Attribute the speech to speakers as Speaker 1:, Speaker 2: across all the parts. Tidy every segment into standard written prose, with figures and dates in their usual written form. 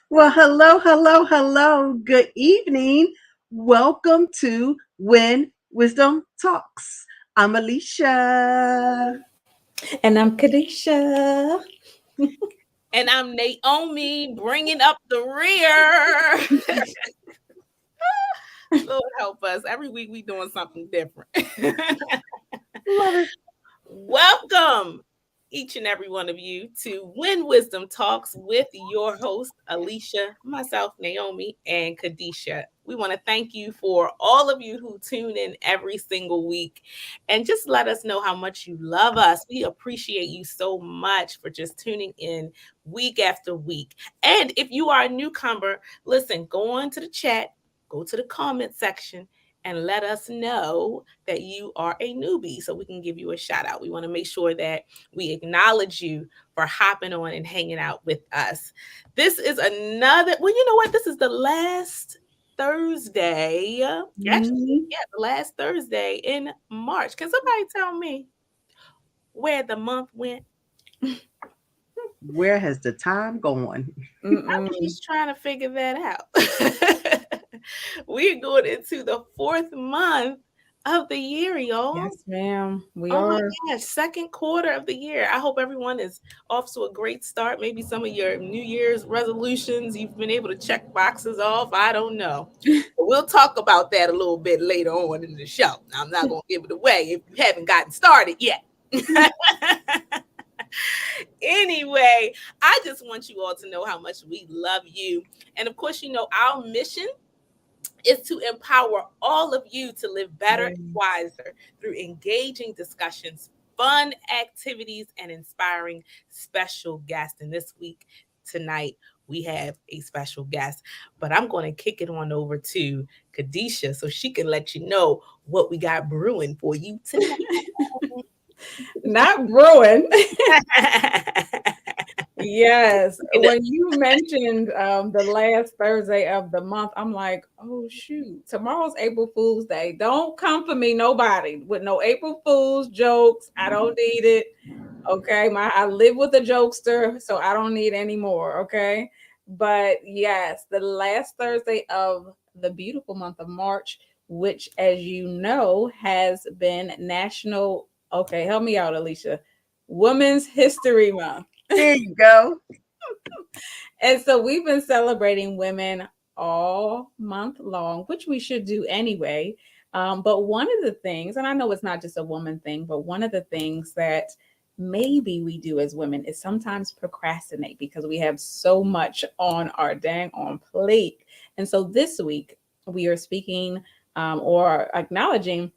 Speaker 1: Well, hello. Good evening. Welcome to When Wisdom Talks. I'm Alisha.
Speaker 2: And I'm Kadesha.
Speaker 3: And I'm Naomi, bringing up the rear. Lord help us. Every week we doing something different.
Speaker 1: Love it.
Speaker 3: Welcome, each and every one of you, to When Wisdom Talks with your host, Alisha, myself, Naomi, and Kadesha. We want to thank you for all of you who tune in every single week and just let us know how much you love us. We appreciate you so much for just tuning in week after week. And if you are a newcomer, listen, go on to the chat, go to the comment section, and let us know that you are a newbie so we can give you a shout out. We want to make sure that we acknowledge you for hopping on and hanging out with us. This is another, well, you know what? This is the last Thursday. Actually, yeah, the last Thursday in March. Can somebody tell me where the month went?
Speaker 1: Where has the time gone?
Speaker 3: I'm just trying to figure that out. We're going into the fourth month of the year, y'all.
Speaker 2: Yes, ma'am. We
Speaker 3: Oh
Speaker 2: are.
Speaker 3: my gosh, second quarter of the year. I hope everyone is off to a great start. Maybe some of your New Year's resolutions, you've been able to check boxes off. I don't know. But we'll talk about that a little bit later on in the show. I'm not going to give it away if you haven't gotten started yet. Anyway, I just want you all to know how much we love you. And of course, you know, our mission is to empower all of you to live better and wiser through engaging discussions, fun activities, and inspiring special guests. And this week, tonight, we have a special guest. But I'm going to kick it on over to Kadesha so she can let you know what we got brewing for you tonight.
Speaker 2: Not brewing. Yes. When you mentioned the last Thursday of the month, I'm like, oh, shoot. Tomorrow's April Fool's Day. Don't come for me, nobody, with no April Fool's jokes. I don't need it. Okay. I live with a jokester, so I don't need any more. Okay. But yes, the last Thursday of the beautiful month of March, which, as you know, has been National. Okay, help me out, Alisha. Women's History Month.
Speaker 1: There you go.
Speaker 2: And so we've been celebrating women all month long, which we should do anyway. But one of the things, and I know it's not just a woman thing, but one of the things that maybe we do as women is sometimes procrastinate because we have so much on our dang on plate. And so this week we are speaking or acknowledging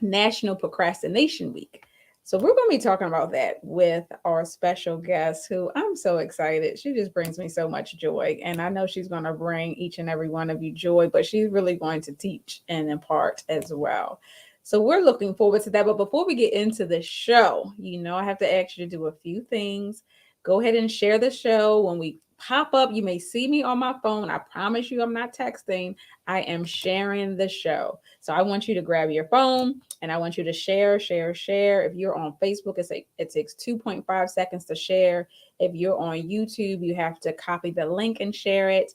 Speaker 2: National Procrastination Week. So we're going to be talking about that with our special guest, who I'm so excited. She just brings me so much joy. And I know she's going to bring each and every one of you joy, but she's really going to teach and impart as well. So we're looking forward to that. But before we get into the show, you know, I have to ask you to do a few things. Go ahead and share the show. When we pop up, you may see me on my phone. I promise you I'm not texting. I am sharing the show. So I want you to grab your phone and I want you to share. If you're on Facebook, it takes 2.5 seconds to share. If you're on YouTube, you have to copy the link and share it.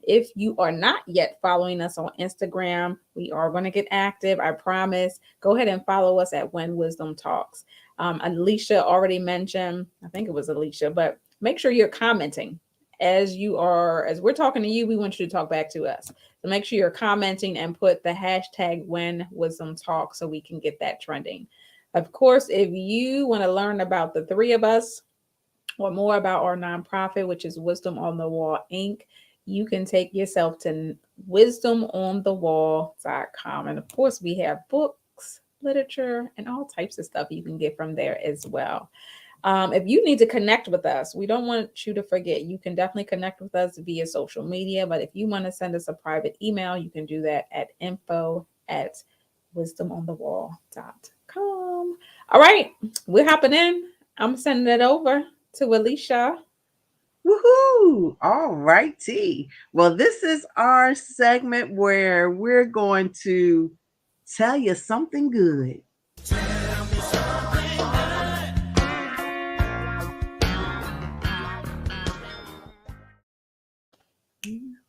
Speaker 2: If you are not yet following us on Instagram, we are going to get active. I promise. Go ahead and follow us at When Wisdom Talks. Alicia already mentioned, I think it was Alicia, but make sure you're commenting as we're talking to you. We want you to talk back to us. So make sure you're commenting and put the hashtag When Wisdom Talk so we can get that trending. Of course, if you want to learn about the three of us or more about our nonprofit, which is Wisdom on the Wall Inc., you can take yourself to wisdomonthewall.com. And of course, we have books, literature, and all types of stuff you can get from there as well. If you need to connect with us, we don't want you to forget. You can definitely connect with us via social media. But if you want to send us a private email, you can do that at info@wisdomonthewall.com. All right, we're hopping in. I'm sending it over to Alisha.
Speaker 1: Woohoo! All righty. Well, this is our segment where we're going to tell you something good.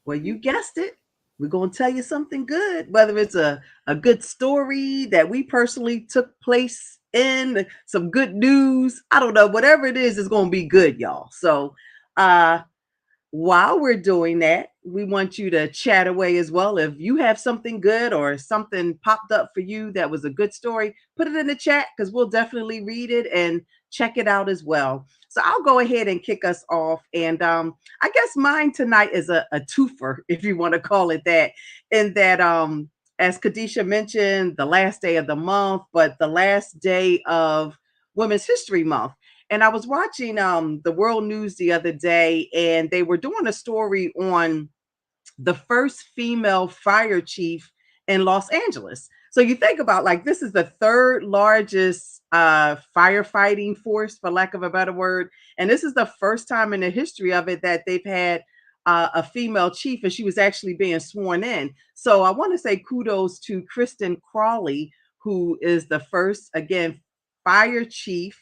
Speaker 1: Well, you guessed it. We're going to tell you something good, whether it's a good story that we personally took place in, some good news. I don't know. Whatever it is going to be good, y'all. So, uh, while we're doing that, we want you to chat away as well. If you have something good or something popped up for you that was a good story, put it in the chat because we'll definitely read it and check it out as well. So I'll go ahead and kick us off. And I guess mine tonight is a twofer, if you want to call it that, in that as Kadesha mentioned, the last day of the month, but the last day of Women's History Month. And I was watching the World News the other day, and they were doing a story on the first female fire chief in Los Angeles. So you think about, like, this is the third largest firefighting force, for lack of a better word, and this is the first time in the history of it that they've had a female chief, and she was actually being sworn in. So I want to say kudos to Kristen Crawley, who is the first, again, fire chief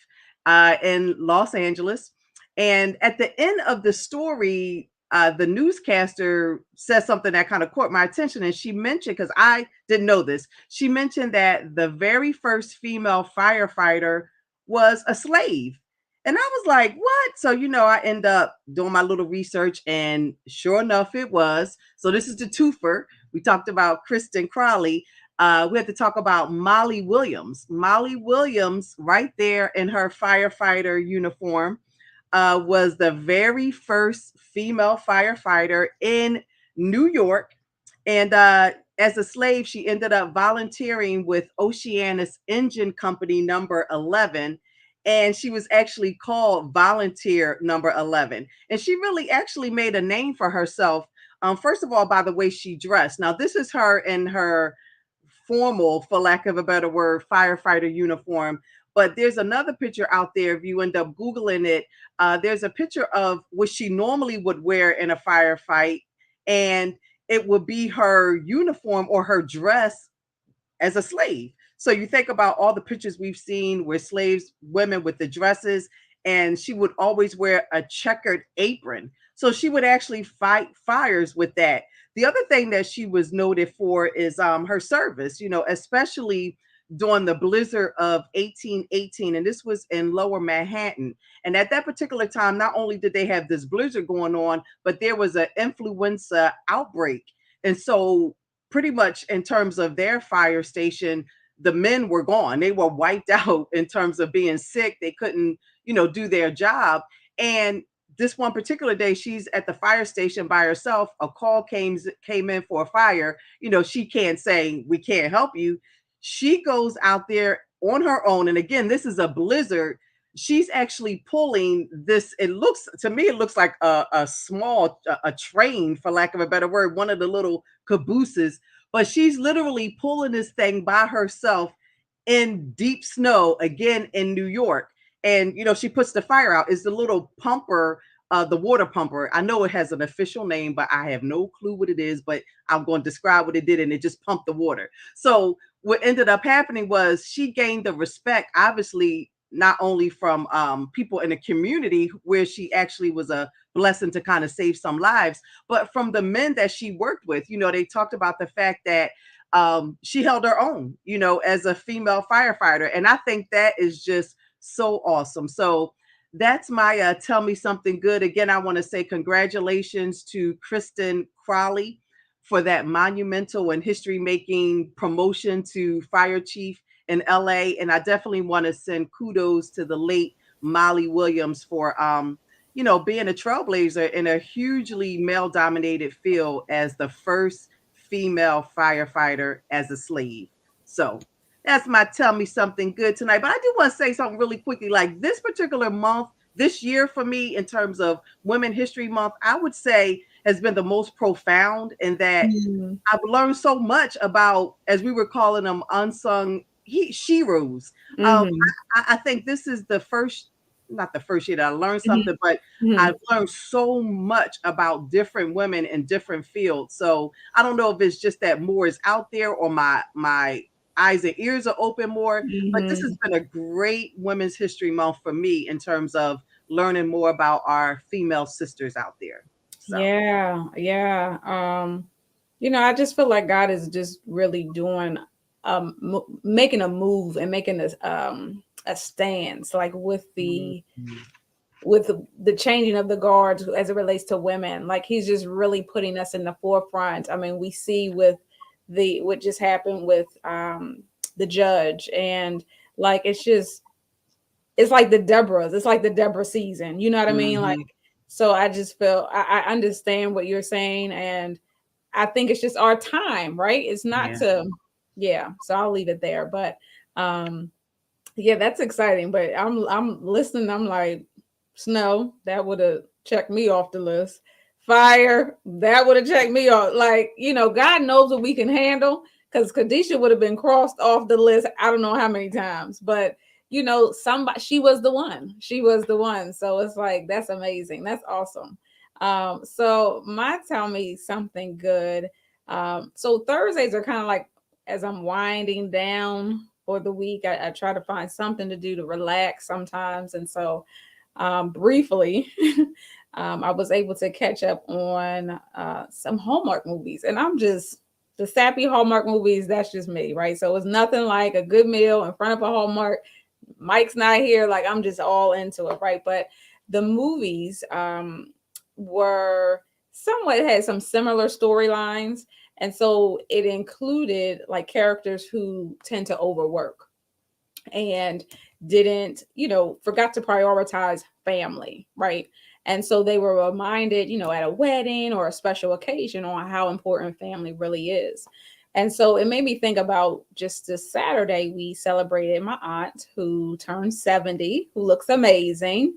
Speaker 1: in Los Angeles. And at the end of the story, the newscaster said something that kind of caught my attention. And she mentioned, because I didn't know this, she mentioned that the very first female firefighter was a slave. And I was like, what? So, I end up doing my little research, and sure enough, it was. So, this is the twofer. We talked about Kristen Crawley. We had to talk about Molly Williams. Molly Williams, right there in her firefighter uniform, was the very first female firefighter in New York. And as a slave, she ended up volunteering with Oceanus Engine Company number 11. And she was actually called Volunteer number 11. And she really actually made a name for herself. First of all, by the way she dressed. Now, this is her in her formal, for lack of a better word, firefighter uniform. But there's another picture out there. If you end up Googling it, there's a picture of what she normally would wear in a firefight. And it would be her uniform or her dress as a slave. So you think about all the pictures we've seen where slaves, women with the dresses, and she would always wear a checkered apron. So she would actually fight fires with that. The other thing that she was noted for is her service, especially during the blizzard of 1818. And this was in lower Manhattan. And at that particular time, not only did they have this blizzard going on, but there was an influenza outbreak. And so pretty much in terms of their fire station, the men were gone. They were wiped out in terms of being sick. They couldn't, do their job. And this one particular day, she's at the fire station by herself. A call came in for a fire. She can't say, we can't help you. She goes out there on her own. And again, this is a blizzard. She's actually pulling this. It looks to me, it looks like a small a train, for lack of a better word, one of the little cabooses, but she's literally pulling this thing by herself in deep snow, again in New York. And she puts the fire out. Is the little pumper, the water pumper. I know it has an official name, but I have no clue what it is. But I'm going to describe what it did, and it just pumped the water. So what ended up happening was she gained the respect, obviously, not only from people in the community where she actually was a blessing to kind of save some lives, but from the men that she worked with. They talked about the fact that she held her own, as a female firefighter. And I think that is just so awesome. So that's my tell me something good. Again, I want to say congratulations to Kristen Crowley for that monumental and history making promotion to fire chief in LA. And I definitely want to send kudos to the late Molly Williams for being a trailblazer in a hugely male dominated field as the first female firefighter as a slave. So that's my tell me something good tonight. But I do want to say something really quickly. Like this particular month, this year for me, in terms of Women History Month, I would say has been the most profound in that
Speaker 2: Mm,
Speaker 1: I've learned so much about, as we were calling them, unsung sheroes.
Speaker 2: mhm,
Speaker 1: I think this is the first, not the first year that I learned
Speaker 2: mhm,
Speaker 1: something, but
Speaker 2: mhm.
Speaker 1: I've learned so much about different women in different fields. So I don't know if it's just that more is out there or my eyes and ears are open more, but this has
Speaker 2: Mhm.
Speaker 1: been a great Women's History Month for me in terms of learning more about our female sisters out there. So
Speaker 2: Yeah, yeah. I just feel like God is just really doing, making a move and making a stance, like with
Speaker 1: mhm,
Speaker 2: the changing of the guards as it relates to women. Like He's just really putting us in the forefront. I mean, we see with the what just happened with the judge, and like it's like the Deborahs. It's like the Deborah season. You know what I mean? Like,
Speaker 1: mhm,
Speaker 2: so I just feel I understand what you're saying, and I think it's just our time, right? It's not
Speaker 1: yeah.
Speaker 2: to, yeah. So I'll leave it there. But um, yeah, that's exciting. But I'm listening. I'm like, snow that would have checked me off the list. Fire that would have checked me off. Like God knows what we can handle. Because Kadesha would have been crossed off the list. I don't know how many times, but somebody she was the one. She was the one. So it's like that's amazing. That's awesome. So my tell me something good. So Thursdays are kind of like as I'm winding down for the week, I try to find something to do to relax sometimes. And so briefly, I was able to catch up on some Hallmark movies. And I'm just the sappy Hallmark movies. That's just me, right? So it's nothing like a good meal in front of a Hallmark. Mike's not here. Like I'm just all into it, right? But the movies were somewhat had some similar storylines. And so it included like characters who tend to overwork and didn't, forgot to prioritize family, right? And so they were reminded, at a wedding or a special occasion on how important family really is. And so it made me think about just this Saturday, we celebrated my aunt who turned 70, who looks amazing.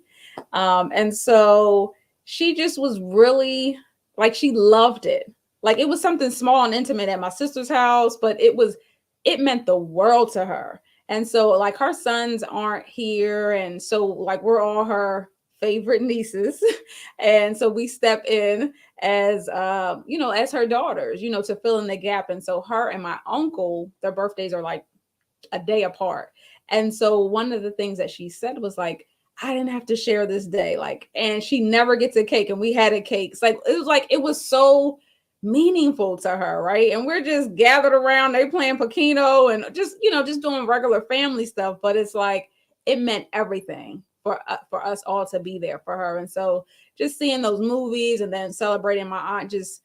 Speaker 2: And so she just was really like, she loved it. Like it was something small and intimate at my sister's house, but it meant the world to her. And so like her sons aren't here. And so like we're all her favorite nieces. And so we step in as as her daughters, to fill in the gap. And so her and my uncle, their birthdays are like a day apart. And so one of the things that she said was like, I didn't have to share this day. Like, and she never gets a cake. And we had a cake. It's like it was so meaningful to her, right? And we're just gathered around, they playing Pacino and just doing regular family stuff. But it's like it meant everything for us all to be there for her. And so just seeing those movies and then celebrating my aunt just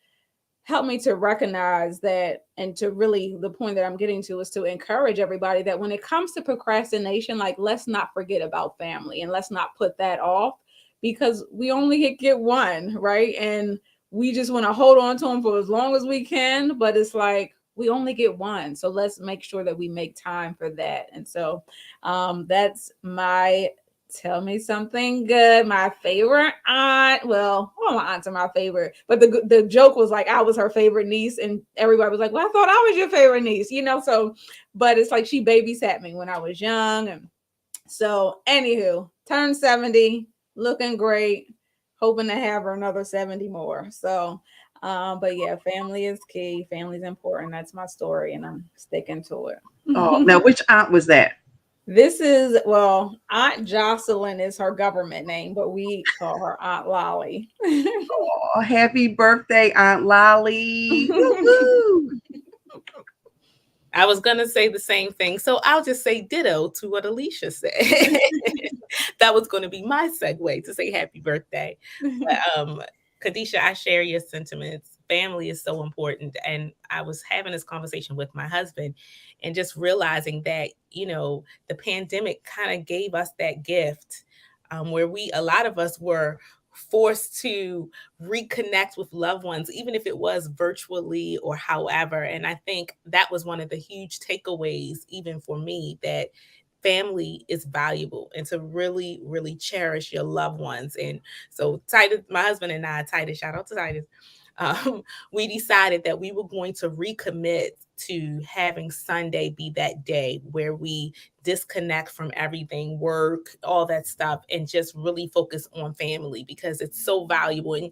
Speaker 2: help me to recognize that, and to really the point that I'm getting to is to encourage everybody that when it comes to procrastination, like let's not forget about family and let's not put that off, because we only get one, right? And we just want to hold on to them for as long as we can, but it's like we only get one, so let's make sure that we make time for that. And so that's my tell me something good. My favorite aunt. Well, all my aunts are my favorite, but the joke was like I was her favorite niece, and everybody was like, "Well, I thought I was your favorite niece," So, but it's like she babysat me when I was young, and so anywho, turned 70, looking great, hoping to have her another 70 more. So, but yeah, family is key. Family's important. That's my story, and I'm sticking to
Speaker 1: Oh,
Speaker 2: it.
Speaker 1: now which aunt was that?
Speaker 2: This is, well, Aunt Jocelyn is her government name, but we call her Aunt Lolly.
Speaker 1: Oh, happy birthday, Aunt Lolly. Woo-hoo.
Speaker 3: I was going to say the same thing. So I'll just say ditto to what Alisha said. That was going to be my segue to say happy birthday. But, Kadesha, I share your sentiments. Family is so important. And I was having this conversation with my husband and just realizing that, the pandemic kind of gave us that gift, where a lot of us were forced to reconnect with loved ones, even if it was virtually or however. And I think that was one of the huge takeaways, even for me, that family is valuable and to really, really cherish your loved ones. And so Titus, my husband and I, Titus, shout out to Titus, we decided that we were going to recommit to having Sunday be that day where we disconnect from everything, work, all that stuff, and just really focus on family because it's so valuable. And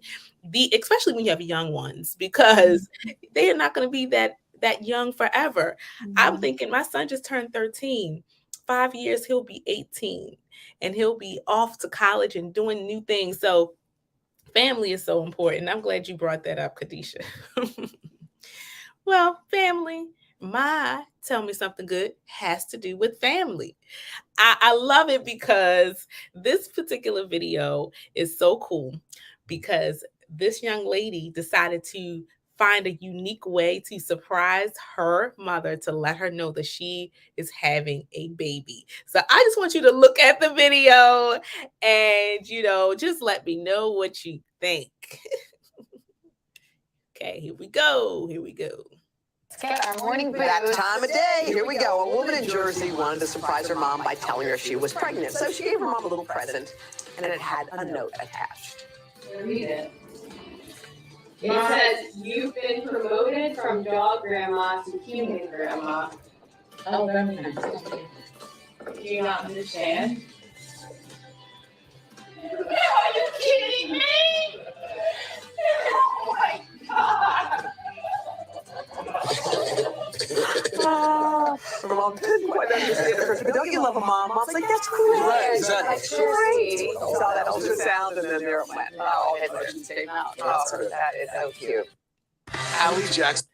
Speaker 3: especially when you have young ones, because they are not going to be that young forever. I'm thinking my son just turned 13. 5 years, he'll be 18 and he'll be off to college and doing new things. So family is so important. I'm glad you brought that up, Kadesha. Well, family, my tell me something good has to do with family. I love it because this particular video is so cool because this young lady decided to find a unique way to surprise her mother to let her know that she is having a baby. So I just want you to look at the video and, just let me know what you think. Okay, here we go.
Speaker 4: Okay, our morning booze.
Speaker 5: That time of day. Here we go. A woman in Jersey wanted to surprise her mom by telling her she was pregnant. So she gave her mom a little present, and it had a note attached.
Speaker 4: Read it. It says, "You've been promoted from dog grandma to human grandma."
Speaker 2: Oh, very nice.
Speaker 4: Do you not understand? Are you kidding me? Oh my God!
Speaker 5: Her mom didn't quite understand it first, but don't you love a mom? Mom's like, that's great. That's great. Saw that ultrasound, and then there it went. Oh, head motions came out. Oh, that is so cute.
Speaker 6: Allie Jackson.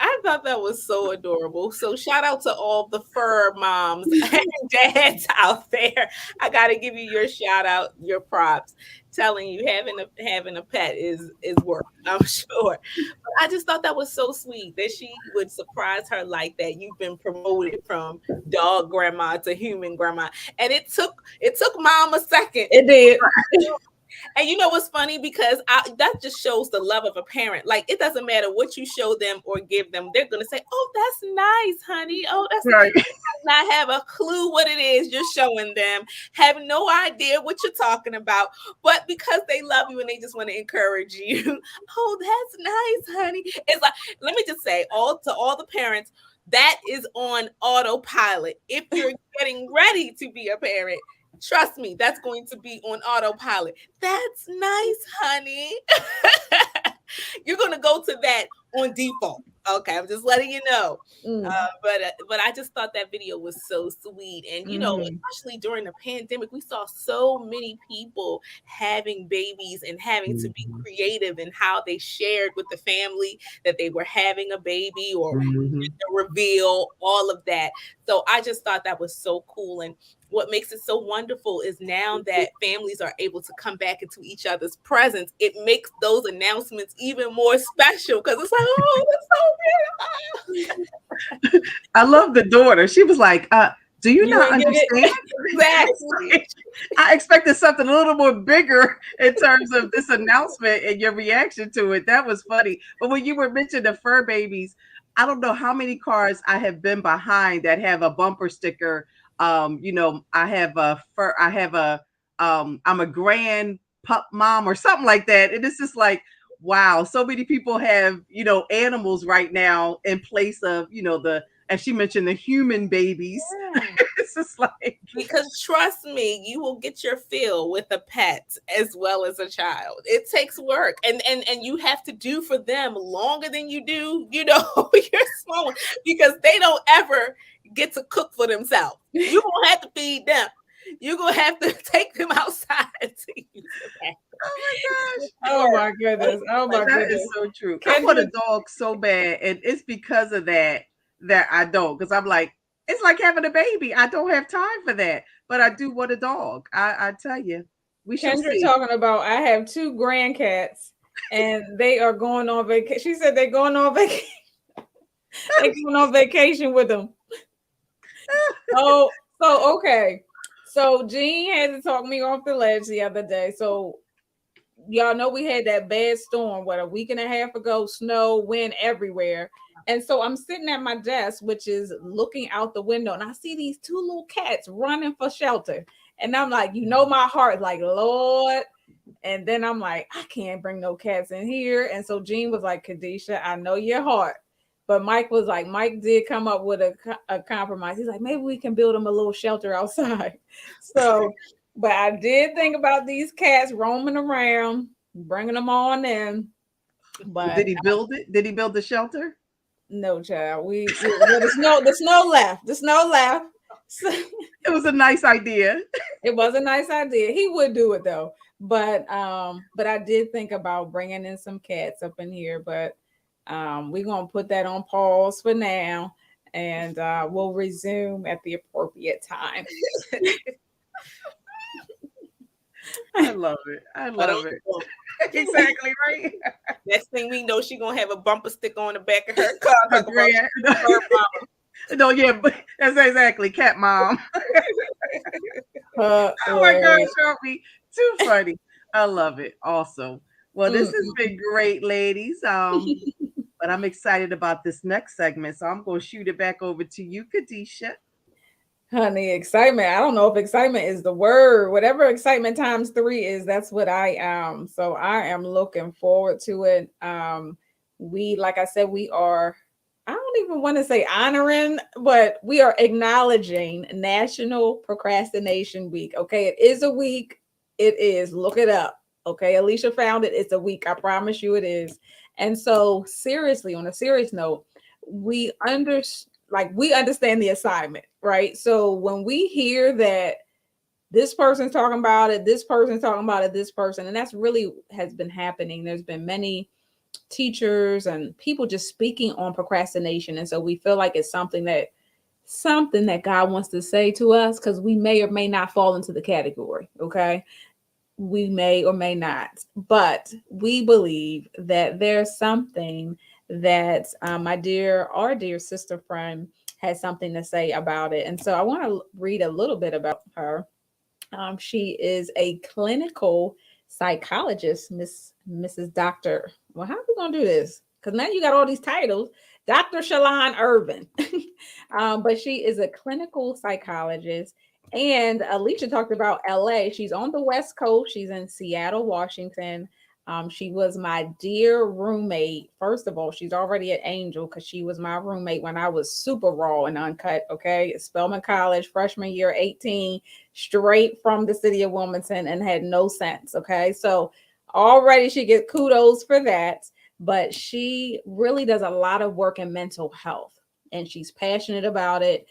Speaker 3: I thought that was so adorable. So shout out to all the fur moms and dads out there. I got to give you your shout out, your props. Telling you having a pet is work, I'm sure. But I just thought that was so sweet that she would surprise her like that. You've been promoted from dog grandma to human grandma, and it took mom a second.
Speaker 2: It did.
Speaker 3: And you know what's funny? Because that just shows the love of a parent. Like, it doesn't matter what you show them or give them. They're going to say, oh, that's nice, honey. Oh, that's
Speaker 1: right.
Speaker 3: Nice. Not have a clue what it is you're showing them. Have no idea what you're talking about. But because they love you and they just want to encourage you. Oh, that's nice, honey. It's like, let me just say, all the parents, that is on autopilot. If you're getting ready to be a parent, trust me, that's going to be on autopilot. That's nice, honey. You're going to go to that on default. Okay, I'm just letting you know. But I just thought that video was so sweet. And, especially during the pandemic, we saw so many people having babies and having to be creative in how they shared with the family that they were having a baby or the reveal, all of that. So I just thought that was so cool. And what makes it so wonderful is now that families are able to come back into each other's presence, it makes those announcements even more special because it's like, oh, that's so beautiful.
Speaker 1: I love the daughter. She was like, do you not understand?
Speaker 3: Exactly.
Speaker 1: I expected something a little more bigger in terms of this announcement and your reaction to it. That was funny. But when you were mentioning the fur babies, I don't know how many cars I have been behind that have a bumper sticker. I have I'm a grand pup mom or something like that. And it's just like, wow, so many people have, animals right now in place of, as she mentioned, the human babies. Yeah. It's just like,
Speaker 3: because trust me, you will get your fill with a pet as well as a child. It takes work, and you have to do for them longer than you do, your small one, because they don't ever get to cook for themselves. You're gonna have to feed them. You're gonna have to take them outside to use the bathroom.
Speaker 1: Oh my gosh.
Speaker 2: Oh my goodness. Oh my goodness.
Speaker 1: That is so true. I want a dog so bad. And it's because of that that I don't, because I'm like, it's like having a baby. I don't have time for that, but I do want a dog. I tell you, we shall
Speaker 2: Kendra
Speaker 1: see.
Speaker 2: talking about I have 2 grandcats and they are going on vacation. She said they're going on vacation. They're going on vacation with them. Oh, so okay. So Jean had to talk me off the ledge the other day. So y'all know we had that bad storm, what, a week and a half ago, snow, wind everywhere. And so I'm sitting at my desk, which is looking out the window, and I see these 2 little cats running for shelter. And I'm like, my heart, like, Lord. And then I'm like, I can't bring no cats in here. And so Jean was like, Kadesha, I know your heart. But Mike was like, Mike did come up with a compromise. He's like, maybe we can build them a little shelter outside. So, but I did think about these cats roaming around, bringing them on in. But
Speaker 1: Did he build it? Did he build the shelter?
Speaker 2: no, child. Well, the snow left. The snow left. So,
Speaker 1: It was a nice idea.
Speaker 2: it was a nice idea. He would do it though. But I did think about bringing in some cats up in here, but we're gonna put that on pause for now, and we'll resume at the appropriate time.
Speaker 1: I love it. I love it. Exactly right.
Speaker 3: Next thing we know, she gonna have a bumper sticker on the back of her car.
Speaker 1: Her grand- no, yeah, but that's exactly cat mom. Oh my gosh, Sharpie, too funny. I love it. Awesome. Well, this has been great, ladies. But I'm excited about this next segment, so I'm going to shoot it back over to you, Kadesha.
Speaker 2: Honey, excitement. I don't know if excitement is the word. Whatever excitement times 3 is, that's what I am. So I am looking forward to it. Like I said, we are, I don't even want to say honoring, but we are acknowledging National Procrastination Week. Okay, it is a week. It is. Look it up. Okay, Alisha found it. It's a week. I promise you it is. And so, seriously, on a serious note, we understand the assignment, right? So when we hear that this person's talking about it, this person's talking about it, this person, and that's really has been happening. There's been many teachers and people just speaking on procrastination. And so we feel like it's something that God wants to say to us, because we may or may not fall into the category. Okay. We may or may not, but we believe that there's something that our dear sister friend has something to say about it. And so I want to read a little bit about her. She is a clinical psychologist, Mrs. Dr. Well, how are we going to do this? Because now you got all these titles. Dr. Shalon Irvin. But she is a clinical psychologist. And Alisha talked about LA. She's on the West Coast. She's in Seattle, Washington. She was my dear roommate. First of all, she's already an angel because she was my roommate when I was super raw and uncut. Okay. Spelman College, freshman year, 18, straight from the city of Wilmington, and had no sense. Okay. So already she gets kudos for that. But she really does a lot of work in mental health, and she's passionate about it.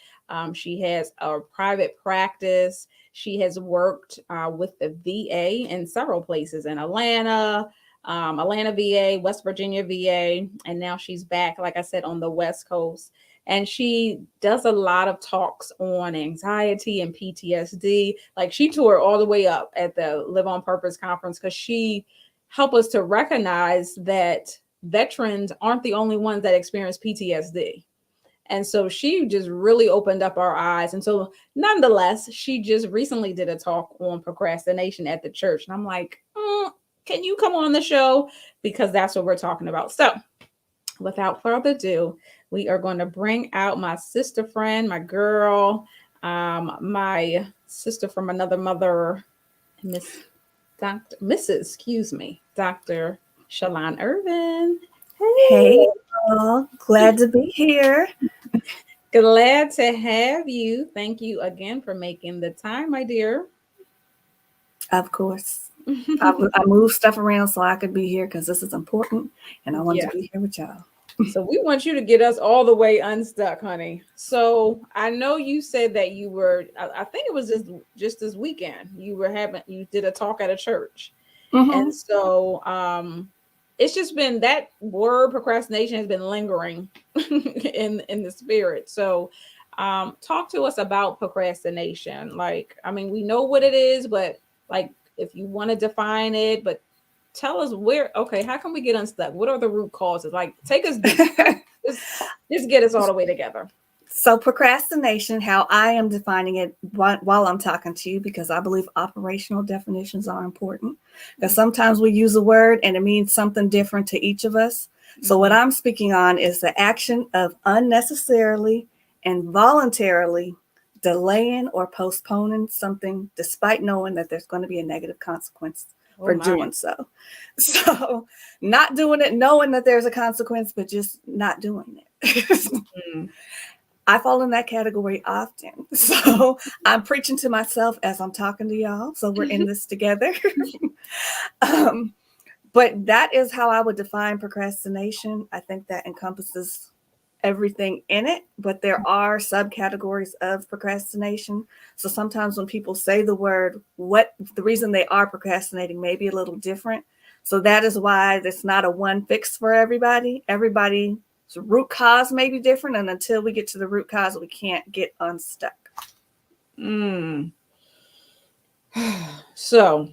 Speaker 2: She has a private practice. She has worked with the VA in several places in Atlanta, VA, West Virginia VA, and now she's back, like I said, on the West Coast. And she does a lot of talks on anxiety and PTSD. Like, she toured all the way up at the Live on Purpose conference because she helped us to recognize that veterans aren't the only ones that experience PTSD. And so she just really opened up our eyes. And so nonetheless, she just recently did a talk on procrastination at the church. And I'm like, can you come on the show? Because that's what we're talking about. So without further ado, we are going to bring out my sister friend, my girl, my sister from another mother, Dr. Shalon Irvin.
Speaker 7: Hey, y'all. Glad to be here.
Speaker 2: Glad to have you. Thank you again for making the time, my dear.
Speaker 7: Of course. I moved stuff around so I could be here because this is important, and I want to be here with y'all.
Speaker 2: So we want you to get us all the way unstuck, honey. So I know you said that you were, I think it was just this weekend, you did a talk at a church. Mm-hmm. And so it's just been that word procrastination has been lingering in the spirit. So talk to us about procrastination. Like, I mean, we know what it is, but like if you want to define it, but tell us where, okay, how can we get unstuck? What are the root causes? Like, take us deep. just, just get us all the way together.
Speaker 7: So procrastination, how I am defining it while I'm talking to you, because I believe operational definitions are important. Because sometimes we use a word and it means something different to each of us. So what I'm speaking on is the action of unnecessarily and voluntarily delaying or postponing something despite knowing that there's going to be a negative consequence for doing so. So not doing it, knowing that there's a consequence, but just not doing it. I fall in that category often. So I'm preaching to myself as I'm talking to y'all. So we're in this together. But that is how I would define procrastination. I think that encompasses everything in it, but there are subcategories of procrastination. So sometimes when people say the word, what the reason they are procrastinating may be a little different. So that is why there's not a one fix for everybody. Everybody. So root cause may be different, and until we get to the root cause, we can't get unstuck.
Speaker 2: So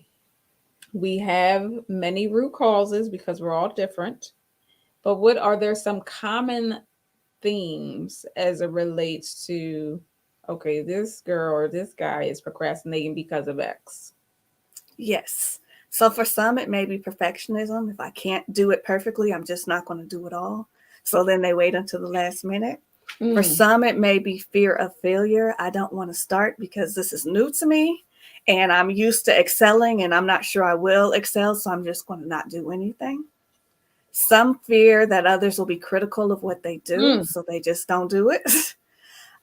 Speaker 2: we have many root causes because we're all different. But what are there some common themes as it relates to, okay, this girl or this guy is procrastinating because of X?
Speaker 7: Yes. So for some, it may be perfectionism. If I can't do it perfectly, I'm just not going to do it all. So then they wait until the last minute. For some, it may be fear of failure. I don't want to start because this is new to me and I'm used to excelling and I'm not sure I will excel. So I'm just going to not do anything. Some fear that others will be critical of what they do. So they just don't do it.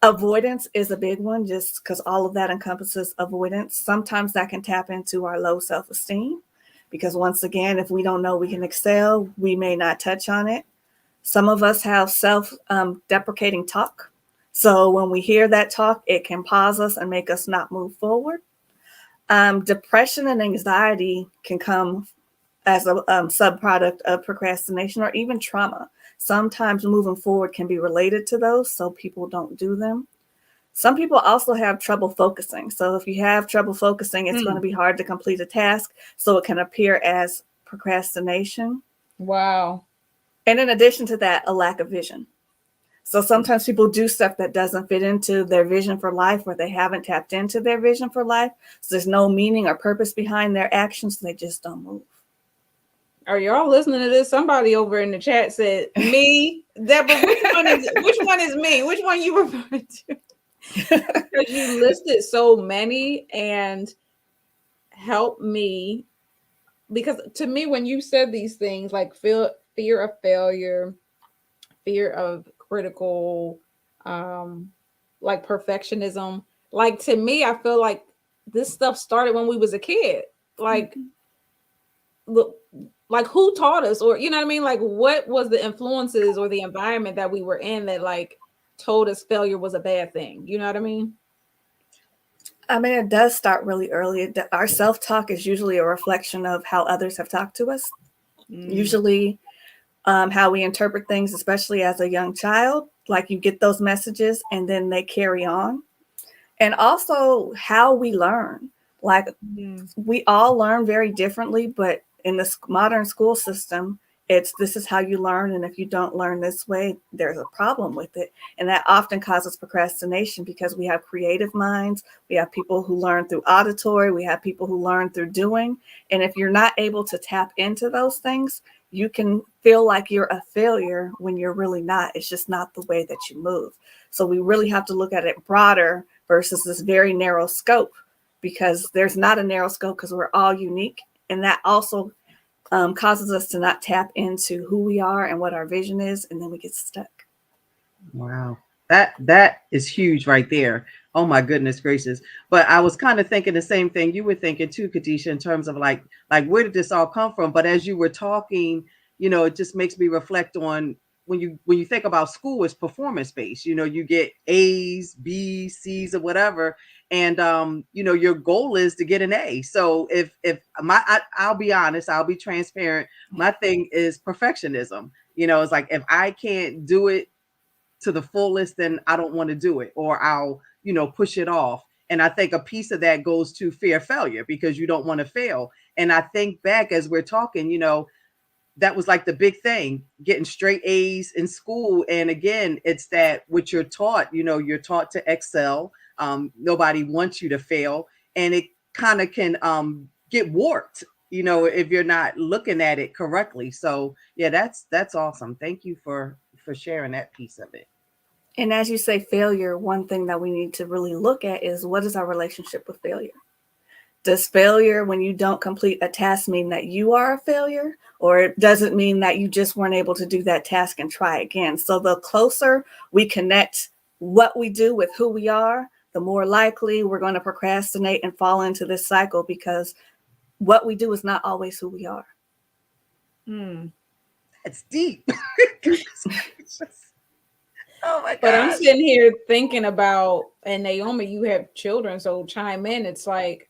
Speaker 7: Avoidance is a big one, just because all of that encompasses avoidance. Sometimes that can tap into our low self-esteem because once again, if we don't know we can excel, we may not touch on it. Some of us have self-deprecating talk. So when we hear that talk, it can pause us and make us not move forward. Depression and anxiety can come as a subproduct of procrastination or even trauma. Sometimes moving forward can be related to those, so people don't do them. Some people also have trouble focusing. So if you have trouble focusing, it's going to be hard to complete a task. So it can appear as procrastination.
Speaker 2: Wow.
Speaker 7: And in addition to that, a lack of vision. So sometimes people do stuff that doesn't fit into their vision for life, or they haven't tapped into their vision for life. So there's no meaning or purpose behind their actions. So they just don't move.
Speaker 2: Are y'all listening to this? Somebody over in the chat said, me. Deborah, which one is me? Which one you referring to? Because you listed so many, and help me. Because to me, when you said these things like fear of failure, fear of critical, like perfectionism, like to me, I feel like this stuff started when we was a kid. Like, look, like who taught us, or you know what I mean? Like, what was the influences or the environment that we were in that like told us failure was a bad thing? You know what I mean?
Speaker 7: I mean, it does start really early. Our self-talk is usually a reflection of how others have talked to us. Usually how we interpret things, especially as a young child, like you get those messages and then they carry on. And also how we learn. Like we all learn very differently, but in the modern school system, this is how you learn. And if you don't learn this way, there's a problem with it. And that often causes procrastination because we have creative minds. We have people who learn through auditory. We have people who learn through doing. And if you're not able to tap into those things, you can feel like you're a failure when you're really not. It's just not the way that you move. So we really have to look at it broader versus this very narrow scope, because there's not a narrow scope because we're all unique. And that also causes us to not tap into who we are and what our vision is, and then we get stuck.
Speaker 1: Wow. That is huge right there. Oh my goodness gracious. But I was kind of thinking the same thing you were thinking too, Kadesha, in terms of like where did this all come from? But as you were talking, it just makes me reflect on when you think about school, it's performance based. You know, you get A's, B's, C's, or whatever, and you know, your goal is to get an A. So if I'll be honest, I'll be transparent. My thing is perfectionism. You know, it's like if I can't do it to the fullest, then I don't want to do it, or I'll, you know, push it off. And I think a piece of that goes to fear of failure because you don't want to fail. And I think back as we're talking, you know, that was like the big thing, getting straight A's in school. And again, it's that what you're taught, you know, you're taught to excel. Nobody wants you to fail. And it kind of can get warped, you know, if you're not looking at it correctly. So yeah, that's awesome. Thank you for sharing that piece of it.
Speaker 7: And as you say, failure, one thing that we need to really look at is what is our relationship with failure? Does failure, when you don't complete a task, mean that you are a failure? Or does it mean that you just weren't able to do that task and try again? So the closer we connect what we do with who we are, the more likely we're going to procrastinate and fall into this cycle, because what we do is not always who we are.
Speaker 1: It's deep. Oh my god.
Speaker 2: But I'm sitting here thinking about, and Naomi, you have children, so chime in. It's like,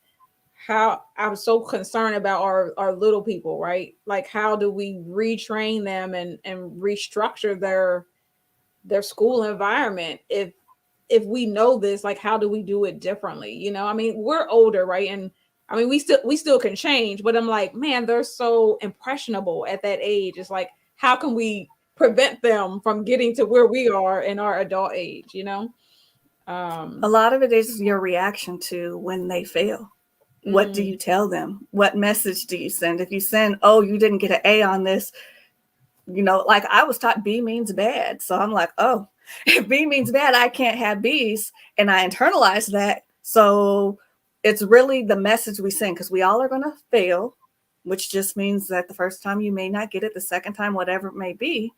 Speaker 2: how I'm so concerned about our little people, right? Like, how do we retrain them and restructure their school environment if we know this? Like, how do we do it differently? You know, I mean, we're older, right? And I mean, we still can change, but I'm like, man, they're so impressionable at that age. It's like, how can we prevent them from getting to where we are in our adult age, you know?
Speaker 7: A lot of it is your reaction to when they fail. What do you tell them? What message do you send? If you send, oh, you didn't get an A on this, you know, like I was taught B means bad. So I'm like, oh, if B means bad, I can't have B's. And I internalize that. So it's really the message we send, because we all are going to fail, which just means that the first time you may not get it, the second time, whatever it may be.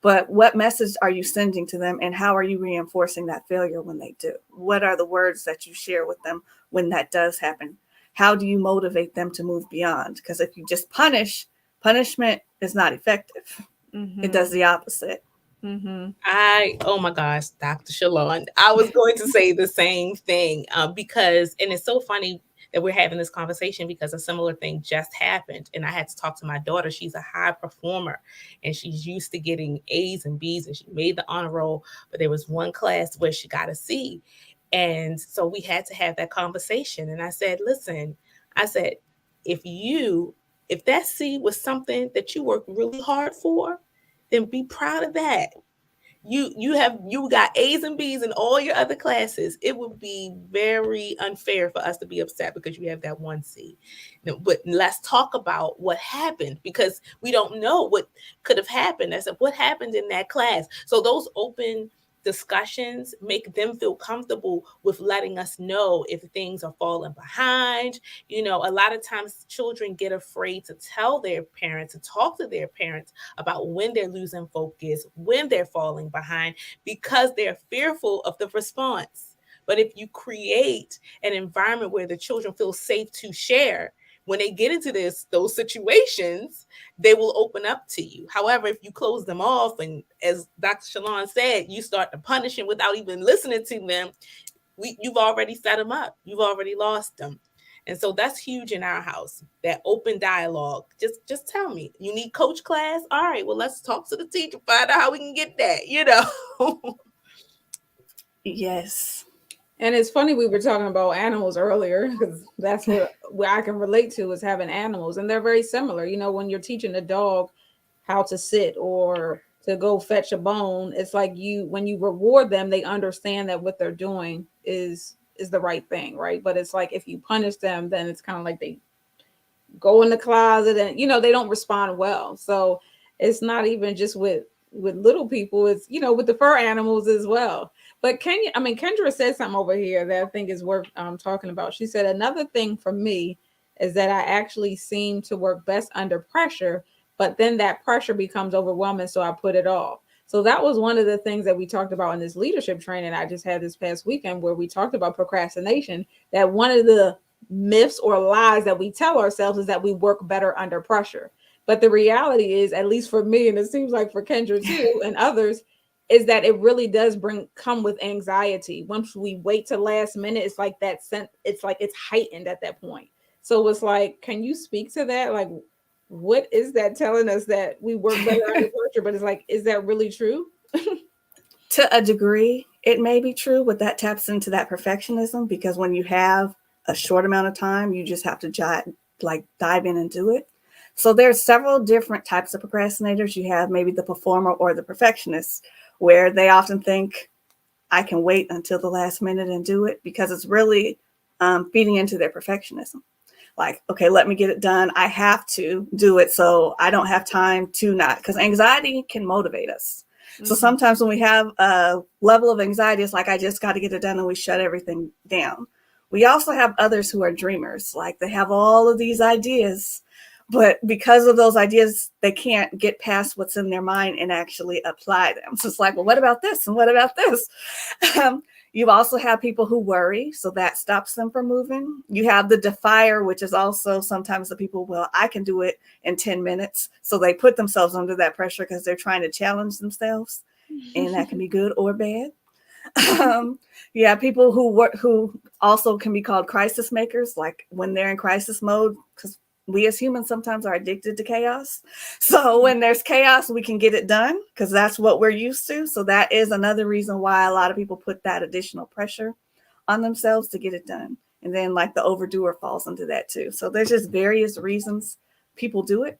Speaker 7: But what message are you sending to them, and how are you reinforcing that failure when they do? What are the words that you share with them when that does happen? How do you motivate them to move beyond? Because if you just punishment is not effective. It does the opposite.
Speaker 3: Oh my gosh, Dr. Shalon, I was going to say the same thing because, and it's so funny that we're having this conversation because a similar thing just happened. And I had to talk to my daughter. She's a high performer and she's used to getting A's and B's, and she made the honor roll. But there was one class where she got a C. And so we had to have that conversation. And I said, listen, I said, if that C was something that you worked really hard for, then be proud of that. You got A's and B's in all your other classes. It would be very unfair for us to be upset because you have that one C. But let's talk about what happened, because we don't know what could have happened. I said, what happened in that class? So those open discussions make them feel comfortable with letting us know if things are falling behind. You know, a lot of times children get afraid to tell their parents, to talk to their parents about when they're losing focus, when they're falling behind, because they're fearful of the response. But if you create an environment where the children feel safe to share, when they get into those situations, they will open up to you. However, if you close them off, and as Dr. Shalon said, you start to punish them without even listening to them, you've already set them up. You've already lost them. And so that's huge in our house, that open dialogue. Just tell me, you need coach class? All right, well, let's talk to the teacher, find out how we can get that, you know.
Speaker 7: Yes.
Speaker 2: And it's funny, we were talking about animals earlier, because that's what I can relate to, is having animals. And they're very similar. You know, when you're teaching a dog how to sit or to go fetch a bone, it's like when you reward them, they understand that what they're doing is the right thing, right? But it's like if you punish them, then it's kind of like they go in the closet and, you know, they don't respond well. So it's not even just with little people, it's, you know, with the fur animals as well. But Kendra said something over here that I think is worth talking about. She said, another thing for me is that I actually seem to work best under pressure, but then that pressure becomes overwhelming, so I put it off. So that was one of the things that we talked about in this leadership training I just had this past weekend, where we talked about procrastination, that one of the myths or lies that we tell ourselves is that we work better under pressure. But the reality is, at least for me, and it seems like for Kendra too, and others, is that it really does come with anxiety. Once we wait to last minute, it's like that sense, it's like it's heightened at that point. So it's like, can you speak to that? Like, what is that telling us, that we work better under pressure? But it's like, is that really true?
Speaker 7: To a degree, it may be true, but that taps into that perfectionism, because when you have a short amount of time, you just have to dive in and do it. So there's several different types of procrastinators. You have maybe the performer or the perfectionist, where they often think, I can wait until the last minute and do it, because it's really feeding into their perfectionism. Like, okay, let me get it done. I have to do it, so I don't have time to not, because anxiety can motivate us. So sometimes when we have a level of anxiety, it's like, I just got to get it done, and we shut everything down. We also have others who are dreamers. Like, they have all of these ideas, but because of those ideas, they can't get past what's in their mind and actually apply them. So it's like, well, what about this? And what about this? You also have people who worry, so that stops them from moving. You have the defier, which is also sometimes the people, well, I can do it in 10 minutes. So they put themselves under that pressure because they're trying to challenge themselves. And that can be good or bad. Yeah, people who also can be called crisis makers, like when they're in crisis mode, because we as humans sometimes are addicted to chaos. So when there's chaos, we can get it done because that's what we're used to. So that is another reason why a lot of people put that additional pressure on themselves to get it done. And then like the overdoer falls into that too. So there's just various reasons people do it.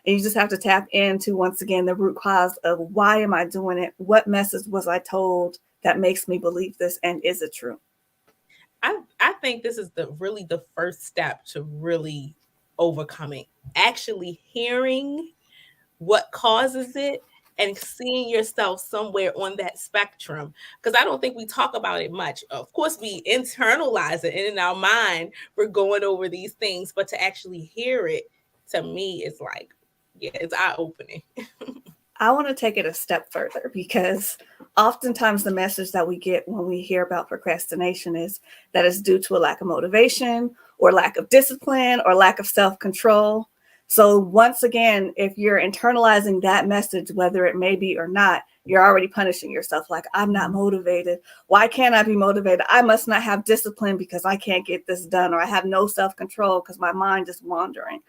Speaker 7: And you just have to tap into, once again, the root cause of, why am I doing it? What message was I told that makes me believe this? And is it true?
Speaker 3: I think this is the first step to really overcoming, actually hearing what causes it and seeing yourself somewhere on that spectrum. Because I don't think we talk about it much. Of course, we internalize it, and in our mind, we're going over these things, but to actually hear it, to me, is like, yeah, it's eye-opening.
Speaker 7: I want to take it a step further, because oftentimes the message that we get when we hear about procrastination is that it's due to a lack of motivation or lack of discipline or lack of self-control. So once again, if you're internalizing that message, whether it may be or not, you're already punishing yourself. Like, I'm not motivated. Why can't I be motivated? I must not have discipline because I can't get this done, or I have no self-control because my mind is wandering.